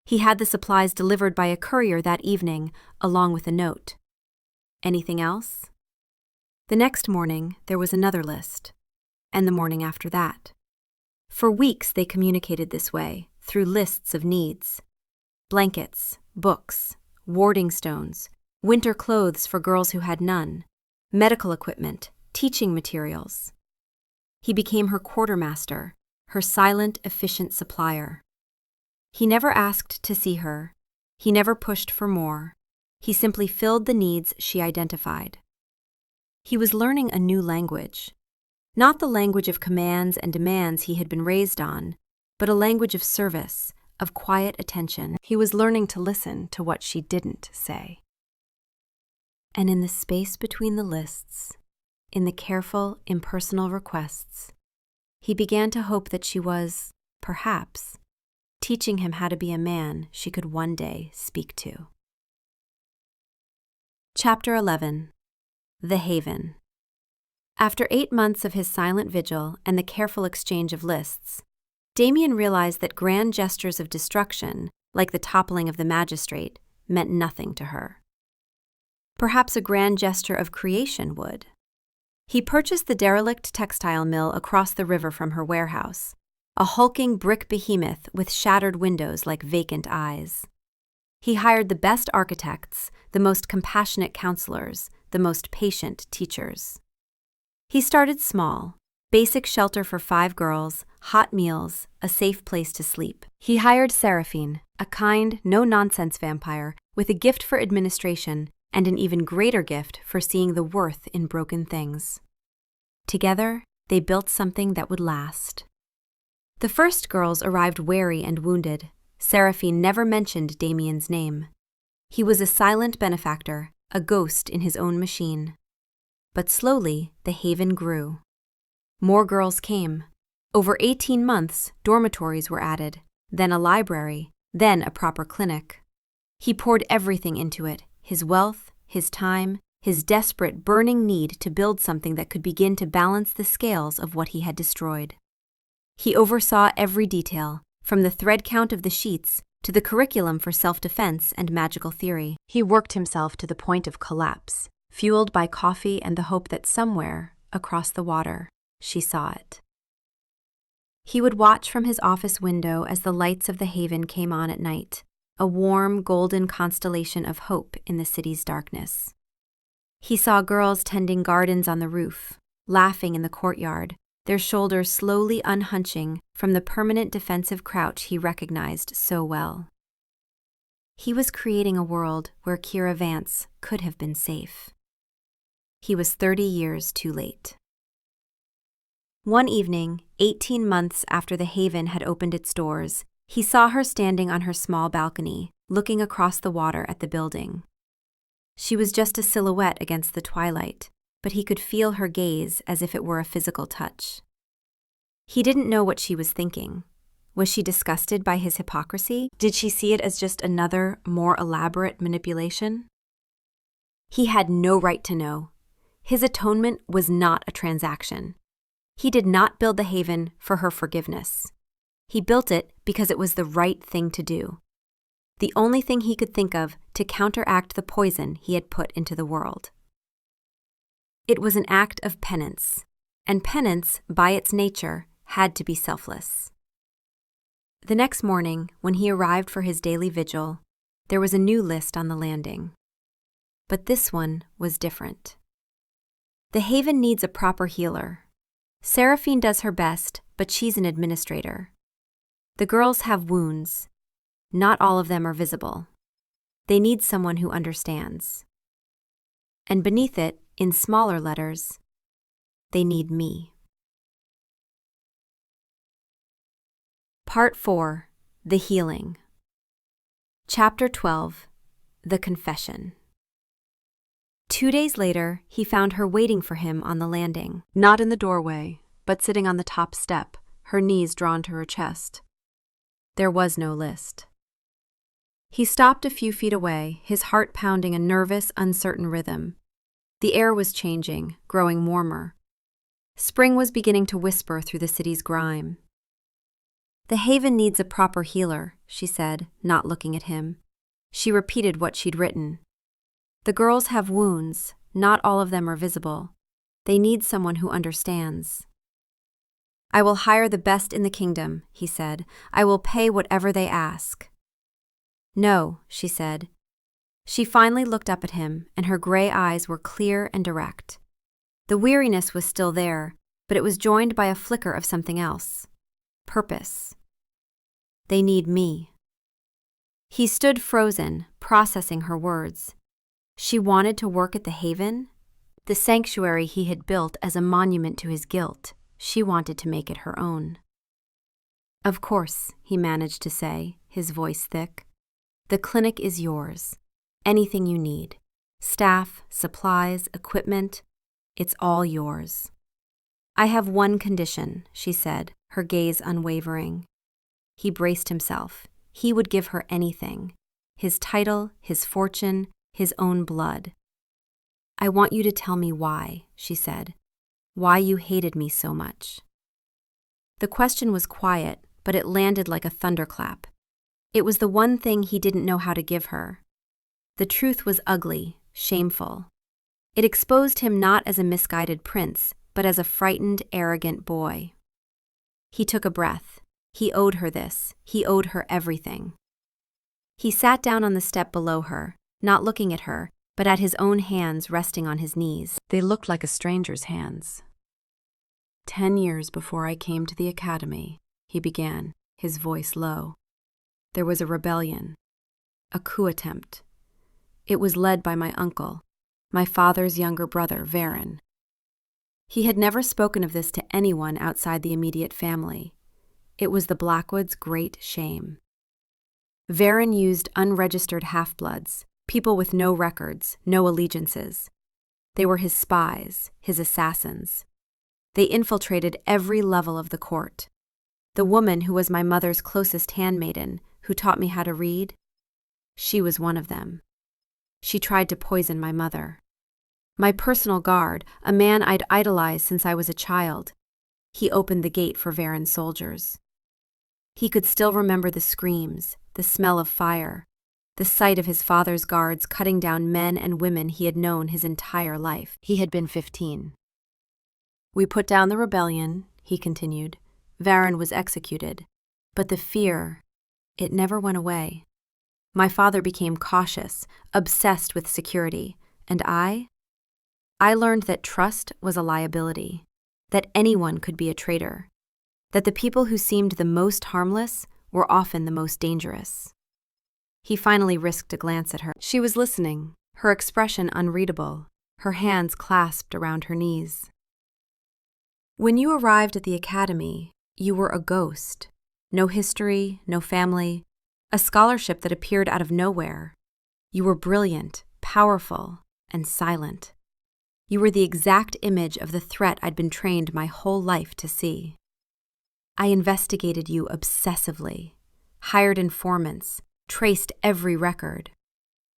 He had the supplies delivered by a courier that evening, along with a note. Anything else? The next morning, there was another list, and the morning after that. For weeks they communicated this way, through lists of needs. Blankets, books, warding stones, winter clothes for girls who had none, medical equipment, teaching materials. He became her quartermaster, her silent, efficient supplier. He never asked to see her. He never pushed for more. He simply filled the needs she identified. He was learning a new language. Not the language of commands and demands he had been raised on, but a language of service, of quiet attention. He was learning to listen to what she didn't say. And in the space between the lists, in the careful, impersonal requests, he began to hope that she was, perhaps, teaching him how to be a man she could one day speak to. Chapter 11. The Haven. After 8 months of his silent vigil and the careful exchange of lists, Damien realized that grand gestures of destruction, like the toppling of the magistrate, meant nothing to her. Perhaps a grand gesture of creation would. He purchased the derelict textile mill across the river from her warehouse, a hulking brick behemoth with shattered windows like vacant eyes. He hired the best architects, the most compassionate counselors, the most patient teachers. He started small, basic shelter for 5 girls, hot meals, a safe place to sleep. He hired Seraphine, a kind, no-nonsense vampire with a gift for administration and an even greater gift for seeing the worth in broken things. Together, they built something that would last. The first girls arrived weary and wounded. Seraphine never mentioned Damien's name. He was a silent benefactor, a ghost in his own machine. But slowly, the haven grew. More girls came. Over 18 months, dormitories were added, then a library, then a proper clinic. He poured everything into it, his wealth, his time, his desperate, burning need to build something that could begin to balance the scales of what he had destroyed. He oversaw every detail, from the thread count of the sheets to the curriculum for self-defense and magical theory. He worked himself to the point of collapse, fueled by coffee and the hope that somewhere, across the water, she saw it. He would watch from his office window as the lights of the haven came on at night, a warm, golden constellation of hope in the city's darkness. He saw girls tending gardens on the roof, laughing in the courtyard, their shoulders slowly unhunching from the permanent defensive crouch he recognized so well. He was creating a world where Kira Vance could have been safe. He was 30 years too late. One evening, 18 months after the haven had opened its doors, he saw her standing on her small balcony, looking across the water at the building. She was just a silhouette against the twilight, but he could feel her gaze as if it were a physical touch. He didn't know what she was thinking. Was she disgusted by his hypocrisy? Did she see it as just another, more elaborate manipulation? He had no right to know. His atonement was not a transaction. He did not build the haven for her forgiveness. He built it because it was the right thing to do. The only thing he could think of to counteract the poison he had put into the world. It was an act of penance, and penance, by its nature, had to be selfless. The next morning, when he arrived for his daily vigil, there was a new list on the landing. But this one was different. The haven needs a proper healer. Seraphine does her best, but she's an administrator. The girls have wounds. Not all of them are visible. They need someone who understands. And beneath it, in smaller letters, they need me. Part 4. The Healing. Chapter 12. The Confession. 2 days later, he found her waiting for him on the landing. Not in the doorway, but sitting on the top step, her knees drawn to her chest. There was no list. He stopped a few feet away, his heart pounding a nervous, uncertain rhythm. The air was changing, growing warmer. Spring was beginning to whisper through the city's grime. The haven needs a proper healer, she said, not looking at him. She repeated what she'd written. The girls have wounds, not all of them are visible. They need someone who understands. I will hire the best in the kingdom, he said. I will pay whatever they ask. No, she said. She finally looked up at him, and her gray eyes were clear and direct. The weariness was still there, but it was joined by a flicker of something else. Purpose. They need me. He stood frozen, processing her words. She wanted to work at the Haven? The sanctuary he had built as a monument to his guilt. She wanted to make it her own. Of course, he managed to say, his voice thick. The clinic is yours. Anything you need. Staff, supplies, equipment. It's all yours. I have one condition, she said, her gaze unwavering. He braced himself. He would give her anything. His title, his fortune, his own blood. I want you to tell me why, she said. Why you hated me so much. The question was quiet, but it landed like a thunderclap. It was the one thing he didn't know how to give her. The truth was ugly, shameful. It exposed him not as a misguided prince, but as a frightened, arrogant boy. He took a breath. He owed her this. He owed her everything. He sat down on the step below her, not looking at her, but at his own hands resting on his knees. They looked like a stranger's hands. 10 years before I came to the academy, he began, his voice low. There was a rebellion, a coup attempt. It was led by my uncle, my father's younger brother, Varen. He had never spoken of this to anyone outside the immediate family. It was the Blackwoods' great shame. Varen used unregistered half-bloods, people with no records, no allegiances. They were his spies, his assassins. They infiltrated every level of the court. The woman who was my mother's closest handmaiden, who taught me how to read, she was one of them. She tried to poison my mother. My personal guard, a man I'd idolized since I was a child, he opened the gate for Varen's soldiers. He could still remember the screams, the smell of fire, the sight of his father's guards cutting down men and women he had known his entire life. He had been 15. We put down the rebellion, he continued. Varen was executed. But the fear, it never went away. My father became cautious, obsessed with security, and I learned that trust was a liability, that anyone could be a traitor, that the people who seemed the most harmless were often the most dangerous. He finally risked a glance at her. She was listening, her expression unreadable, her hands clasped around her knees. When you arrived at the academy, you were a ghost. No history, no family, a scholarship that appeared out of nowhere. You were brilliant, powerful, and silent. You were the exact image of the threat I'd been trained my whole life to see. I investigated you obsessively, hired informants, traced every record.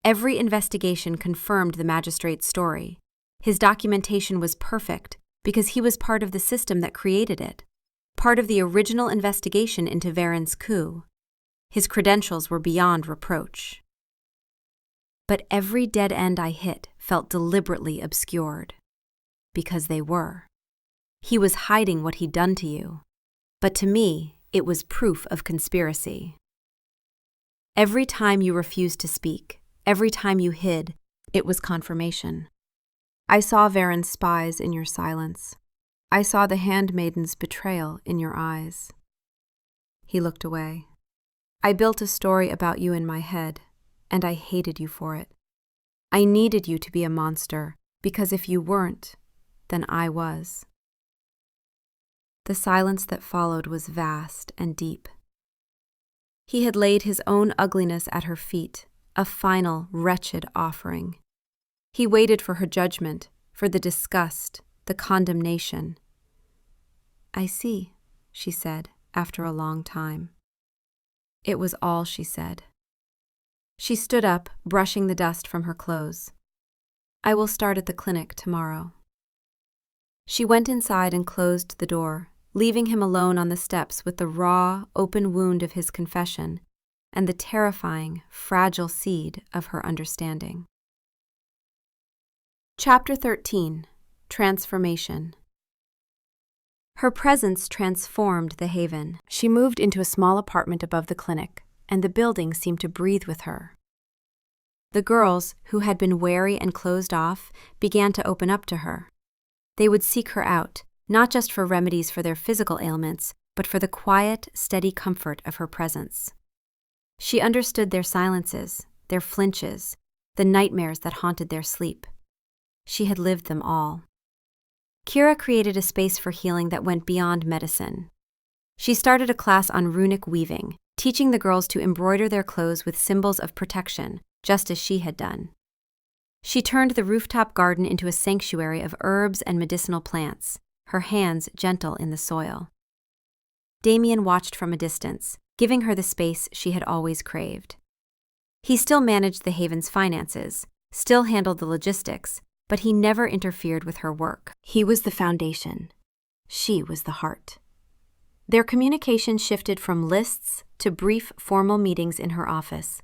Every investigation confirmed the magistrate's story. His documentation was perfect because he was part of the system that created it, part of the original investigation into Varen's coup. His credentials were beyond reproach. But every dead end I hit felt deliberately obscured. Because they were. He was hiding what he'd done to you. But to me, it was proof of conspiracy. Every time you refused to speak, every time you hid, it was confirmation. I saw Varen's spies in your silence. I saw the handmaiden's betrayal in your eyes. He looked away. I built a story about you in my head, and I hated you for it. I needed you to be a monster, because if you weren't, then I was. The silence that followed was vast and deep. He had laid his own ugliness at her feet, a final, wretched offering. He waited for her judgment, for the disgust, the condemnation. I see, she said, after a long time. It was all she said. She stood up, brushing the dust from her clothes. I will start at the clinic tomorrow. She went inside and closed the door, leaving him alone on the steps with the raw, open wound of his confession and the terrifying, fragile seed of her understanding. Chapter 13. Transformation. Her presence transformed the Haven. She moved into a small apartment above the clinic, and the building seemed to breathe with her. The girls, who had been wary and closed off, began to open up to her. They would seek her out, not just for remedies for their physical ailments, but for the quiet, steady comfort of her presence. She understood their silences, their flinches, the nightmares that haunted their sleep. She had lived them all. Kira created a space for healing that went beyond medicine. She started a class on runic weaving, teaching the girls to embroider their clothes with symbols of protection, just as she had done. She turned the rooftop garden into a sanctuary of herbs and medicinal plants, her hands gentle in the soil. Damien watched from a distance, giving her the space she had always craved. He still managed the haven's finances, still handled the logistics, but he never interfered with her work. He was the foundation. She was the heart. Their communication shifted from lists to brief, formal meetings in her office.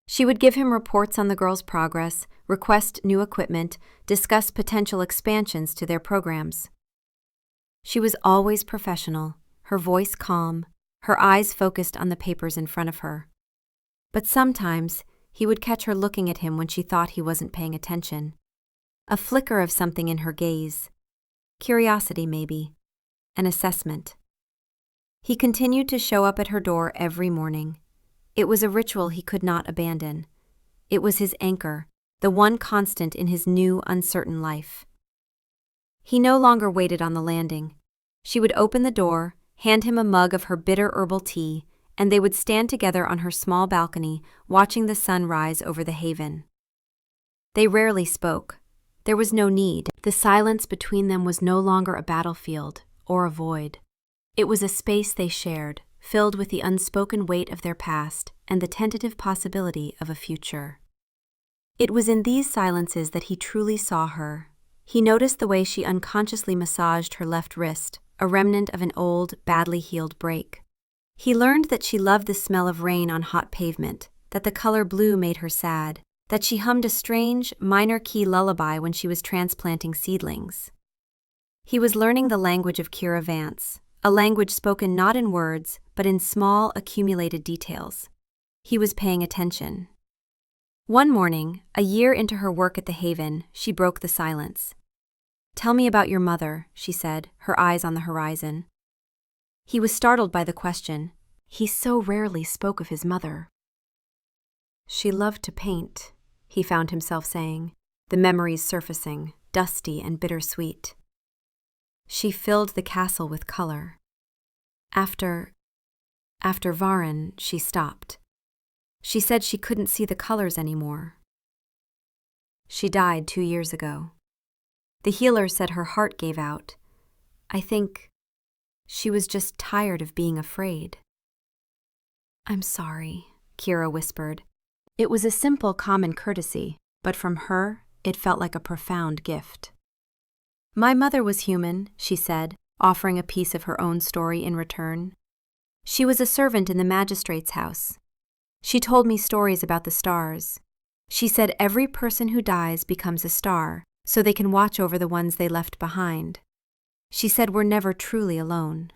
She would give him reports on the girls' progress, request new equipment, discuss potential expansions to their programs. She was always professional, her voice calm, her eyes focused on the papers in front of her. But sometimes he would catch her looking at him when she thought he wasn't paying attention. A flicker of something in her gaze. Curiosity, maybe. An assessment. He continued to show up at her door every morning. It was a ritual he could not abandon. It was his anchor, the one constant in his new, uncertain life. He no longer waited on the landing. She would open the door, hand him a mug of her bitter herbal tea, and they would stand together on her small balcony, watching the sun rise over the haven. They rarely spoke. There was no need. The silence between them was no longer a battlefield or a void. It was a space they shared, filled with the unspoken weight of their past and the tentative possibility of a future. It was in these silences that he truly saw her. He noticed the way she unconsciously massaged her left wrist, a remnant of an old, badly healed break. He learned that she loved the smell of rain on hot pavement, that the color blue made her sad, that she hummed a strange, minor-key lullaby when she was transplanting seedlings. He was learning the language of Kira Vance, a language spoken not in words, but in small, accumulated details. He was paying attention. One morning, a year into her work at the Haven, she broke the silence. "Tell me about your mother," she said, her eyes on the horizon. He was startled by the question. He so rarely spoke of his mother. "She loved to paint," he found himself saying, the memories surfacing, dusty and bittersweet. "She filled the castle with color. After Varin, she stopped. She said she couldn't see the colors anymore. She died 2 years ago. The healer said her heart gave out. I think she was just tired of being afraid." "I'm sorry," Kira whispered. It was a simple, common courtesy, but from her, it felt like a profound gift. "My mother was human," she said, offering a piece of her own story in return. "She was a servant in the magistrate's house. She told me stories about the stars. She said every person who dies becomes a star, so they can watch over the ones they left behind. She said we're never truly alone."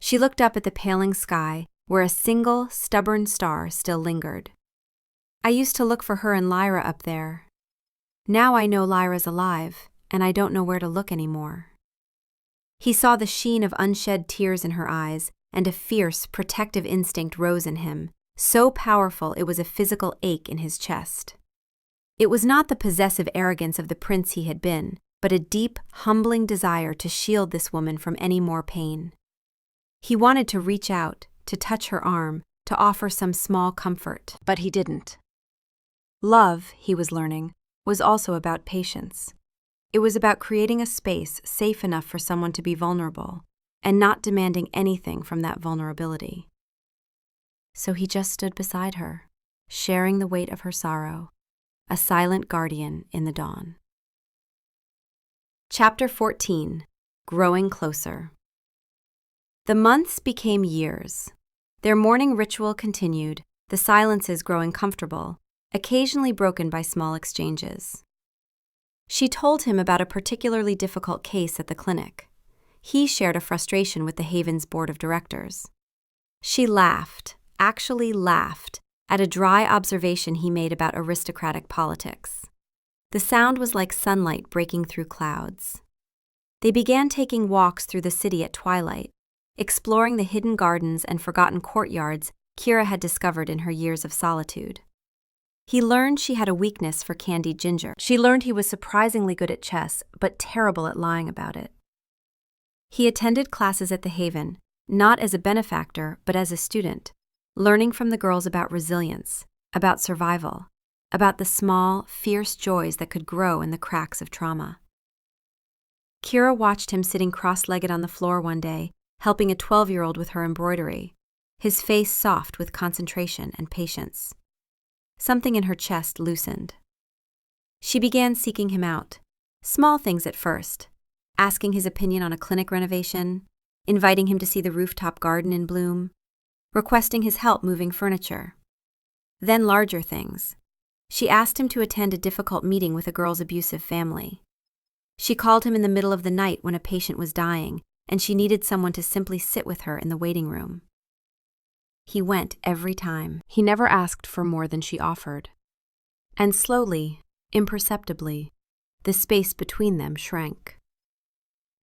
She looked up at the paling sky, where a single, stubborn star still lingered. "I used to look for her and Lyra up there. Now I know Lyra's alive, and I don't know where to look anymore." He saw the sheen of unshed tears in her eyes, and a fierce, protective instinct rose in him, so powerful it was a physical ache in his chest. It was not the possessive arrogance of the prince he had been, but a deep, humbling desire to shield this woman from any more pain. He wanted to reach out, to touch her arm, to offer some small comfort, but he didn't. Love, he was learning, was also about patience. It was about creating a space safe enough for someone to be vulnerable, and not demanding anything from that vulnerability. So he just stood beside her, sharing the weight of her sorrow, a silent guardian in the dawn. Chapter 14. Growing Closer. The months became years. Their morning ritual continued, the silences growing comfortable, occasionally broken by small exchanges. She told him about a particularly difficult case at the clinic. He shared a frustration with the Haven's board of directors. She laughed, actually laughed, at a dry observation he made about aristocratic politics. The sound was like sunlight breaking through clouds. They began taking walks through the city at twilight, exploring the hidden gardens and forgotten courtyards Kira had discovered in her years of solitude. He learned she had a weakness for candied ginger. She learned he was surprisingly good at chess, but terrible at lying about it. He attended classes at the Haven, not as a benefactor, but as a student, learning from the girls about resilience, about survival, about the small, fierce joys that could grow in the cracks of trauma. Kira watched him sitting cross-legged on the floor one day, helping a 12-year-old with her embroidery, his face soft with concentration and patience. Something in her chest loosened. She began seeking him out, small things at first, asking his opinion on a clinic renovation, inviting him to see the rooftop garden in bloom, requesting his help moving furniture. Then larger things. She asked him to attend a difficult meeting with a girl's abusive family. She called him in the middle of the night when a patient was dying, and she needed someone to simply sit with her in the waiting room. He went every time. He never asked for more than she offered. And slowly, imperceptibly, the space between them shrank.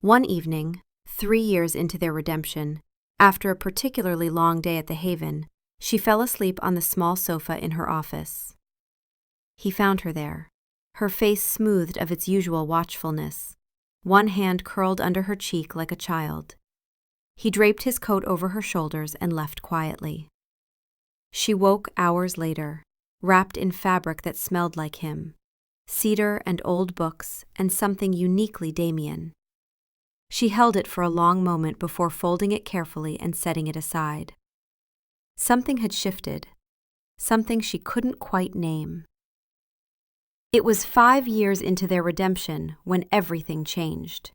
One evening, 3 years into their redemption, after a particularly long day at the Haven, she fell asleep on the small sofa in her office. He found her there, her face smoothed of its usual watchfulness, one hand curled under her cheek like a child. He draped his coat over her shoulders and left quietly. She woke hours later, wrapped in fabric that smelled like him, cedar and old books and something uniquely Damien. She held it for a long moment before folding it carefully and setting it aside. Something had shifted, something she couldn't quite name. It was 5 years into their redemption when everything changed.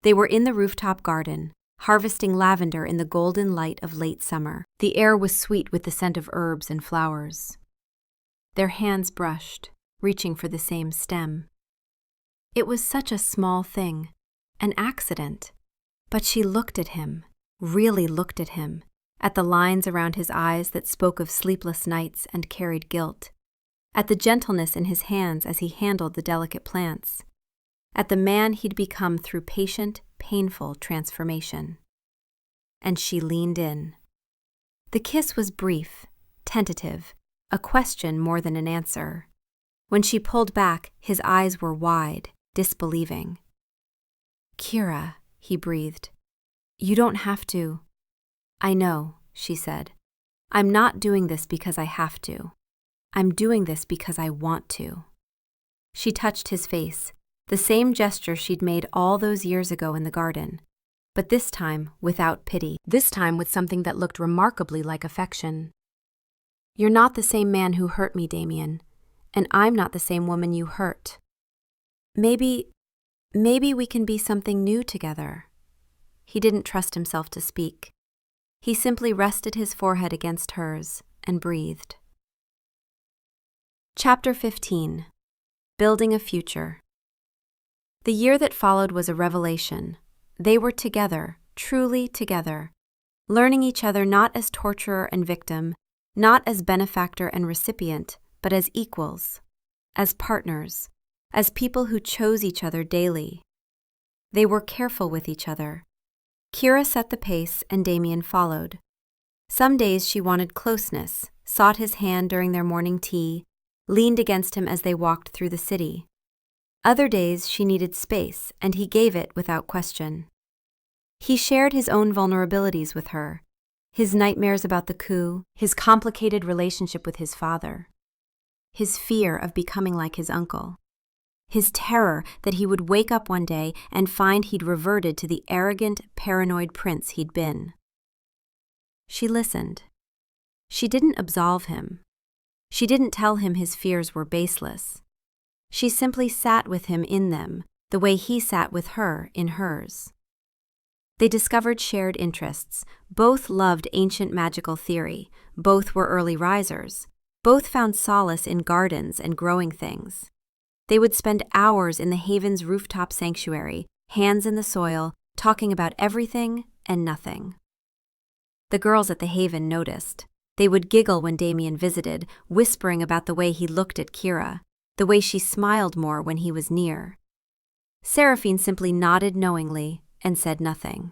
They were in the rooftop garden, harvesting lavender in the golden light of late summer. The air was sweet with the scent of herbs and flowers. Their hands brushed, reaching for the same stem. It was such a small thing, an accident, but she looked at him, really looked at him, at the lines around his eyes that spoke of sleepless nights and carried guilt, at the gentleness in his hands as he handled the delicate plants, at the man he'd become through patient, painful transformation. And she leaned in. The kiss was brief, tentative, a question more than an answer. When she pulled back, his eyes were wide, disbelieving. "Kira," he breathed, "you don't have to." "I know," she said. "I'm not doing this because I have to. I'm doing this because I want to." She touched his face, the same gesture she'd made all those years ago in the garden, but this time without pity, this time with something that looked remarkably like affection. "You're not the same man who hurt me, Damien, and I'm not the same woman you hurt. Maybe we can be something new together." He didn't trust himself to speak. He simply rested his forehead against hers and breathed. Chapter 15. Building a Future. The year that followed was a revelation. They were together, truly together, learning each other not as torturer and victim, not as benefactor and recipient, but as equals, as partners, as people who chose each other daily. They were careful with each other. Kira set the pace and Damien followed. Some days she wanted closeness, sought his hand during their morning tea, leaned against him as they walked through the city. Other days she needed space, and he gave it without question. He shared his own vulnerabilities with her, his nightmares about the coup, his complicated relationship with his father, his fear of becoming like his uncle, his terror that he would wake up one day and find he'd reverted to the arrogant, paranoid prince he'd been. She listened. She didn't absolve him. She didn't tell him his fears were baseless. She simply sat with him in them, the way he sat with her in hers. They discovered shared interests. Both loved ancient magical theory. Both were early risers. Both found solace in gardens and growing things. They would spend hours in the Haven's rooftop sanctuary, hands in the soil, talking about everything and nothing. The girls at the Haven noticed. They would giggle when Damien visited, whispering about the way he looked at Kira, the way she smiled more when he was near. Seraphine simply nodded knowingly and said nothing.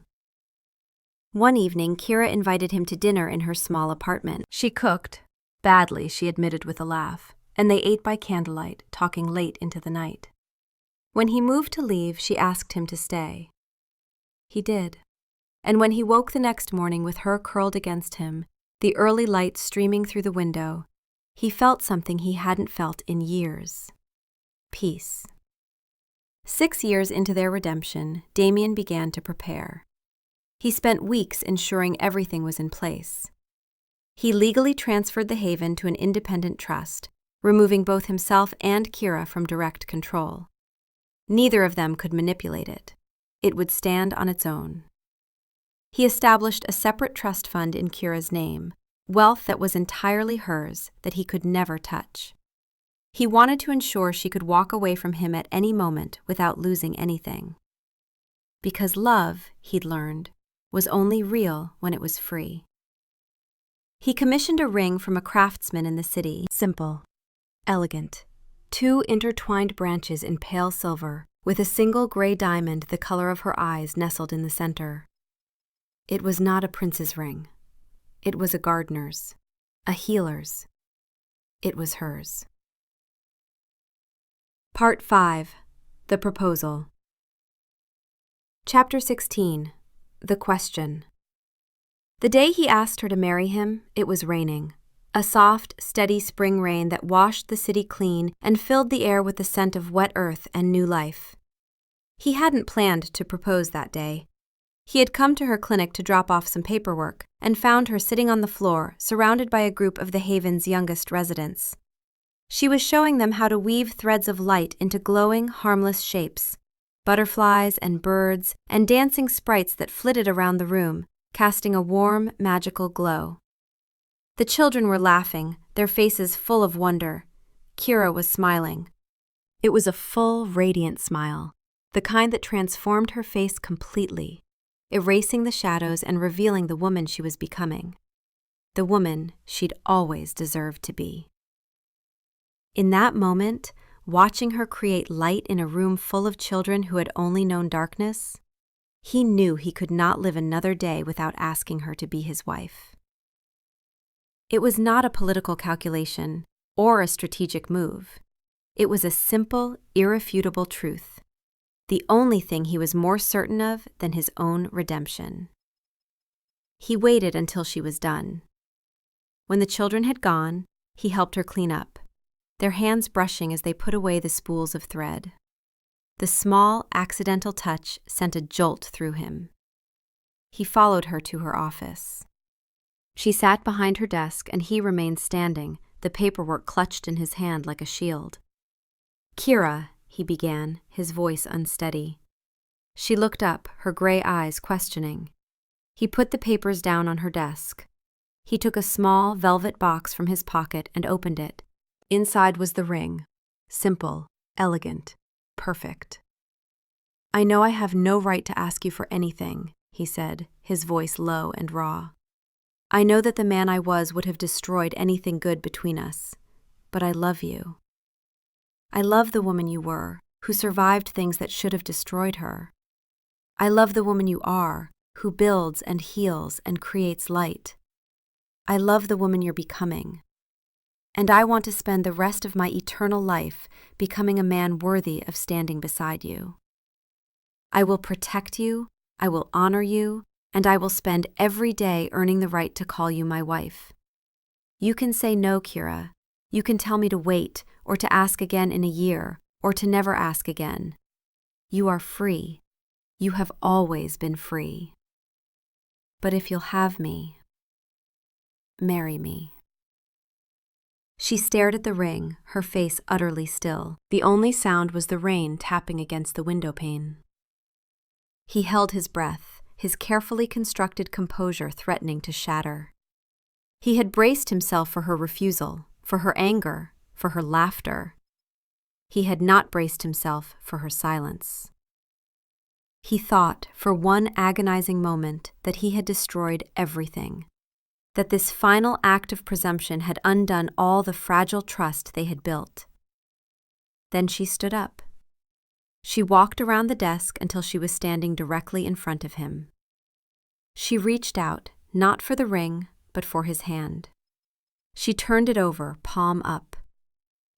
One evening, Kira invited him to dinner in her small apartment. She cooked, badly, she admitted with a laugh, and they ate by candlelight, talking late into the night. When he moved to leave, she asked him to stay. He did, and when he woke the next morning with her curled against him, the early light streaming through the window, he felt something he hadn't felt in years: peace. 6 years into their redemption, Damien began to prepare. He spent weeks ensuring everything was in place. He legally transferred the haven to an independent trust, removing both himself and Kira from direct control. Neither of them could manipulate it. It would stand on its own. He established a separate trust fund in Kira's name, wealth that was entirely hers that he could never touch. He wanted to ensure she could walk away from him at any moment without losing anything. Because love, he'd learned, was only real when it was free. He commissioned a ring from a craftsman in the city, simple, elegant, 2 intertwined branches in pale silver, with a single gray diamond the color of her eyes nestled in the center. It was not a prince's ring. It was a gardener's, a healer's. It was hers. Part 5. The Proposal. Chapter 16. The Question. The day he asked her to marry him, it was raining. A soft, steady spring rain that washed the city clean and filled the air with the scent of wet earth and new life. He hadn't planned to propose that day. He had come to her clinic to drop off some paperwork and found her sitting on the floor, surrounded by a group of the haven's youngest residents. She was showing them how to weave threads of light into glowing, harmless shapes, butterflies and birds and dancing sprites that flitted around the room, casting a warm, magical glow. The children were laughing, their faces full of wonder. Kira was smiling. It was a full, radiant smile, the kind that transformed her face completely, erasing the shadows and revealing the woman she was becoming, the woman she'd always deserved to be. In that moment, watching her create light in a room full of children who had only known darkness, he knew he could not live another day without asking her to be his wife. It was not a political calculation or a strategic move. It was a simple, irrefutable truth, the only thing he was more certain of than his own redemption. He waited until she was done. When the children had gone, he helped her clean up, their hands brushing as they put away the spools of thread. The small, accidental touch sent a jolt through him. He followed her to her office. She sat behind her desk and he remained standing, the paperwork clutched in his hand like a shield. "Kira," he began, his voice unsteady. She looked up, her gray eyes questioning. He put the papers down on her desk. He took a small velvet box from his pocket and opened it. Inside was the ring, simple, elegant, perfect. "I know I have no right to ask you for anything," he said, his voice low and raw. "I know that the man I was would have destroyed anything good between us, but I love you. I love the woman you were, who survived things that should have destroyed her. I love the woman you are, who builds and heals and creates light. I love the woman you're becoming. And I want to spend the rest of my eternal life becoming a man worthy of standing beside you. I will protect you, I will honor you, and I will spend every day earning the right to call you my wife. You can say no, Kira. You can tell me to wait, or to ask again in a year, or to never ask again. You are free. You have always been free. But if you'll have me, marry me." She stared at the ring, her face utterly still. The only sound was the rain tapping against the window pane. He held his breath, his carefully constructed composure threatening to shatter. He had braced himself for her refusal, for her anger, for her laughter. He had not braced himself for her silence. He thought, for one agonizing moment, that he had destroyed everything. that this final act of presumption had undone all the fragile trust they had built. Then she stood up. She walked around the desk until she was standing directly in front of him. She reached out, not for the ring, but for his hand. She turned it over, palm up.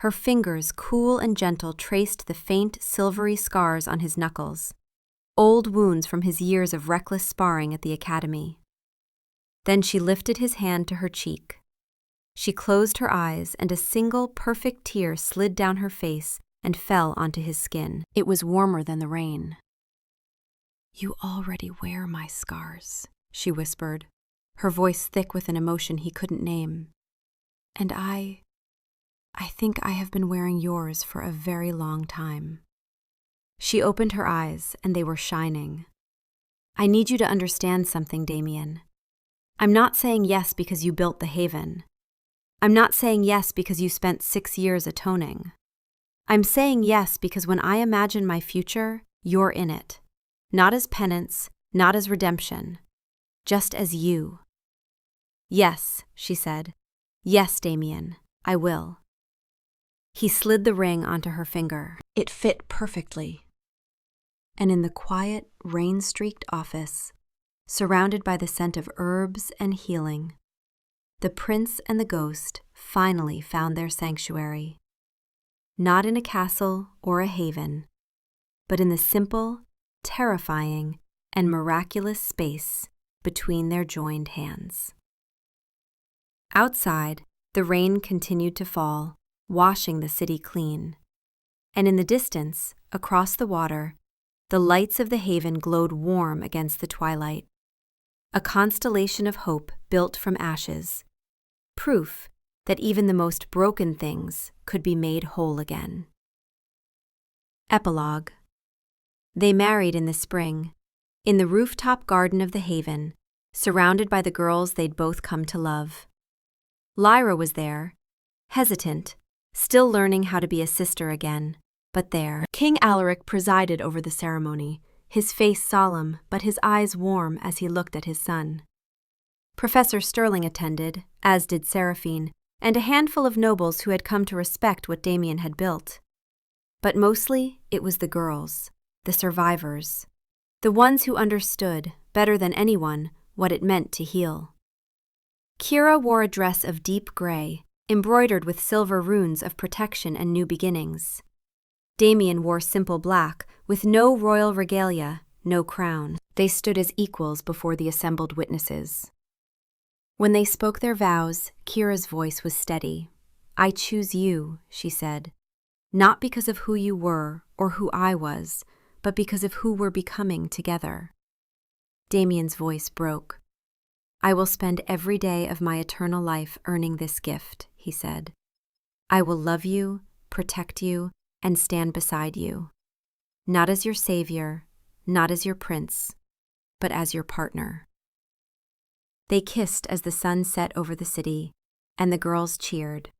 Her fingers, cool and gentle, traced the faint, silvery scars on his knuckles, old wounds from his years of reckless sparring at the academy. Then she lifted his hand to her cheek. She closed her eyes, and a single perfect tear slid down her face and fell onto his skin. It was warmer than the rain. "You already wear my scars," she whispered, her voice thick with an emotion he couldn't name. "And I think I have been wearing yours for a very long time." She opened her eyes, and they were shining. "I need you to understand something, Damien. I'm not saying yes because you built the Haven. I'm not saying yes because you spent 6 years atoning. I'm saying yes because when I imagine my future, you're in it. Not as penance, not as redemption, just as you." "Yes," she said. "Yes, Damien, I will." He slid the ring onto her finger. It fit perfectly. And in the quiet, rain-streaked office, surrounded by the scent of herbs and healing, the prince and the ghost finally found their sanctuary. Not in a castle or a haven, but in the simple, terrifying, and miraculous space between their joined hands. Outside, the rain continued to fall, washing the city clean. And in the distance, across the water, the lights of the haven glowed warm against the twilight. A constellation of hope built from ashes, proof that even the most broken things could be made whole again. Epilogue. They married in the spring, in the rooftop garden of the haven, surrounded by the girls they'd both come to love. Lyra was there, hesitant, still learning how to be a sister again, but there. King Alaric presided over the ceremony, his face solemn but his eyes warm as he looked at his son. Professor Sterling attended, as did Seraphine, and a handful of nobles who had come to respect what Damien had built. But mostly it was the girls, the survivors, the ones who understood, better than anyone, what it meant to heal. Kira wore a dress of deep gray, embroidered with silver runes of protection and new beginnings. Damien wore simple black, with no royal regalia, no crown. They stood as equals before the assembled witnesses. When they spoke their vows, Kira's voice was steady. "I choose you," she said, "not because of who you were or who I was, but because of who we're becoming together." Damien's voice broke. "I will spend every day of my eternal life earning this gift," he said. "I will love you, protect you, and stand beside you. Not as your savior, not as your prince, but as your partner." They kissed as the sun set over the city, and the girls cheered.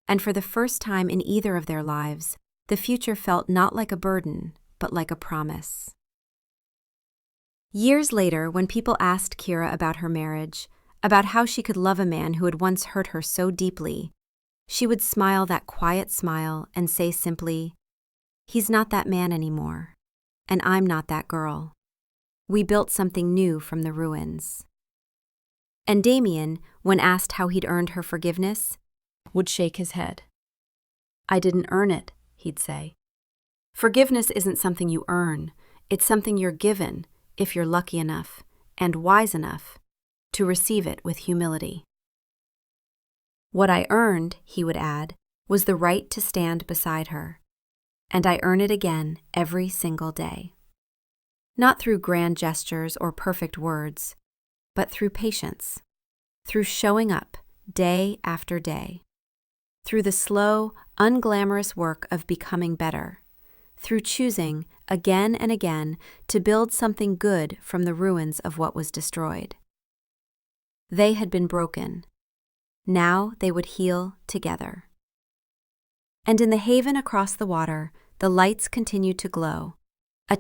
And for the first time in either of their lives, the future felt not like a burden, but like a promise. Years later, when people asked Kira about her marriage, about how she could love a man who had once hurt her so deeply, she would smile that quiet smile and say simply, "He's not that man anymore, and I'm not that girl. We built something new from the ruins." And Damien, when asked how he'd earned her forgiveness, would shake his head. "I didn't earn it," he'd say. "Forgiveness isn't something you earn, it's something you're given, if you're lucky enough, and wise enough, to receive it with humility." "What I earned," he would add, "was the right to stand beside her. And I earn it again every single day. Not through grand gestures or perfect words, but through patience, through showing up day after day, through the slow, unglamorous work of becoming better, through choosing again and again to build something good from the ruins of what was destroyed." They had been broken. Now they would heal together. And in the haven across the water, the lights continued to glow, a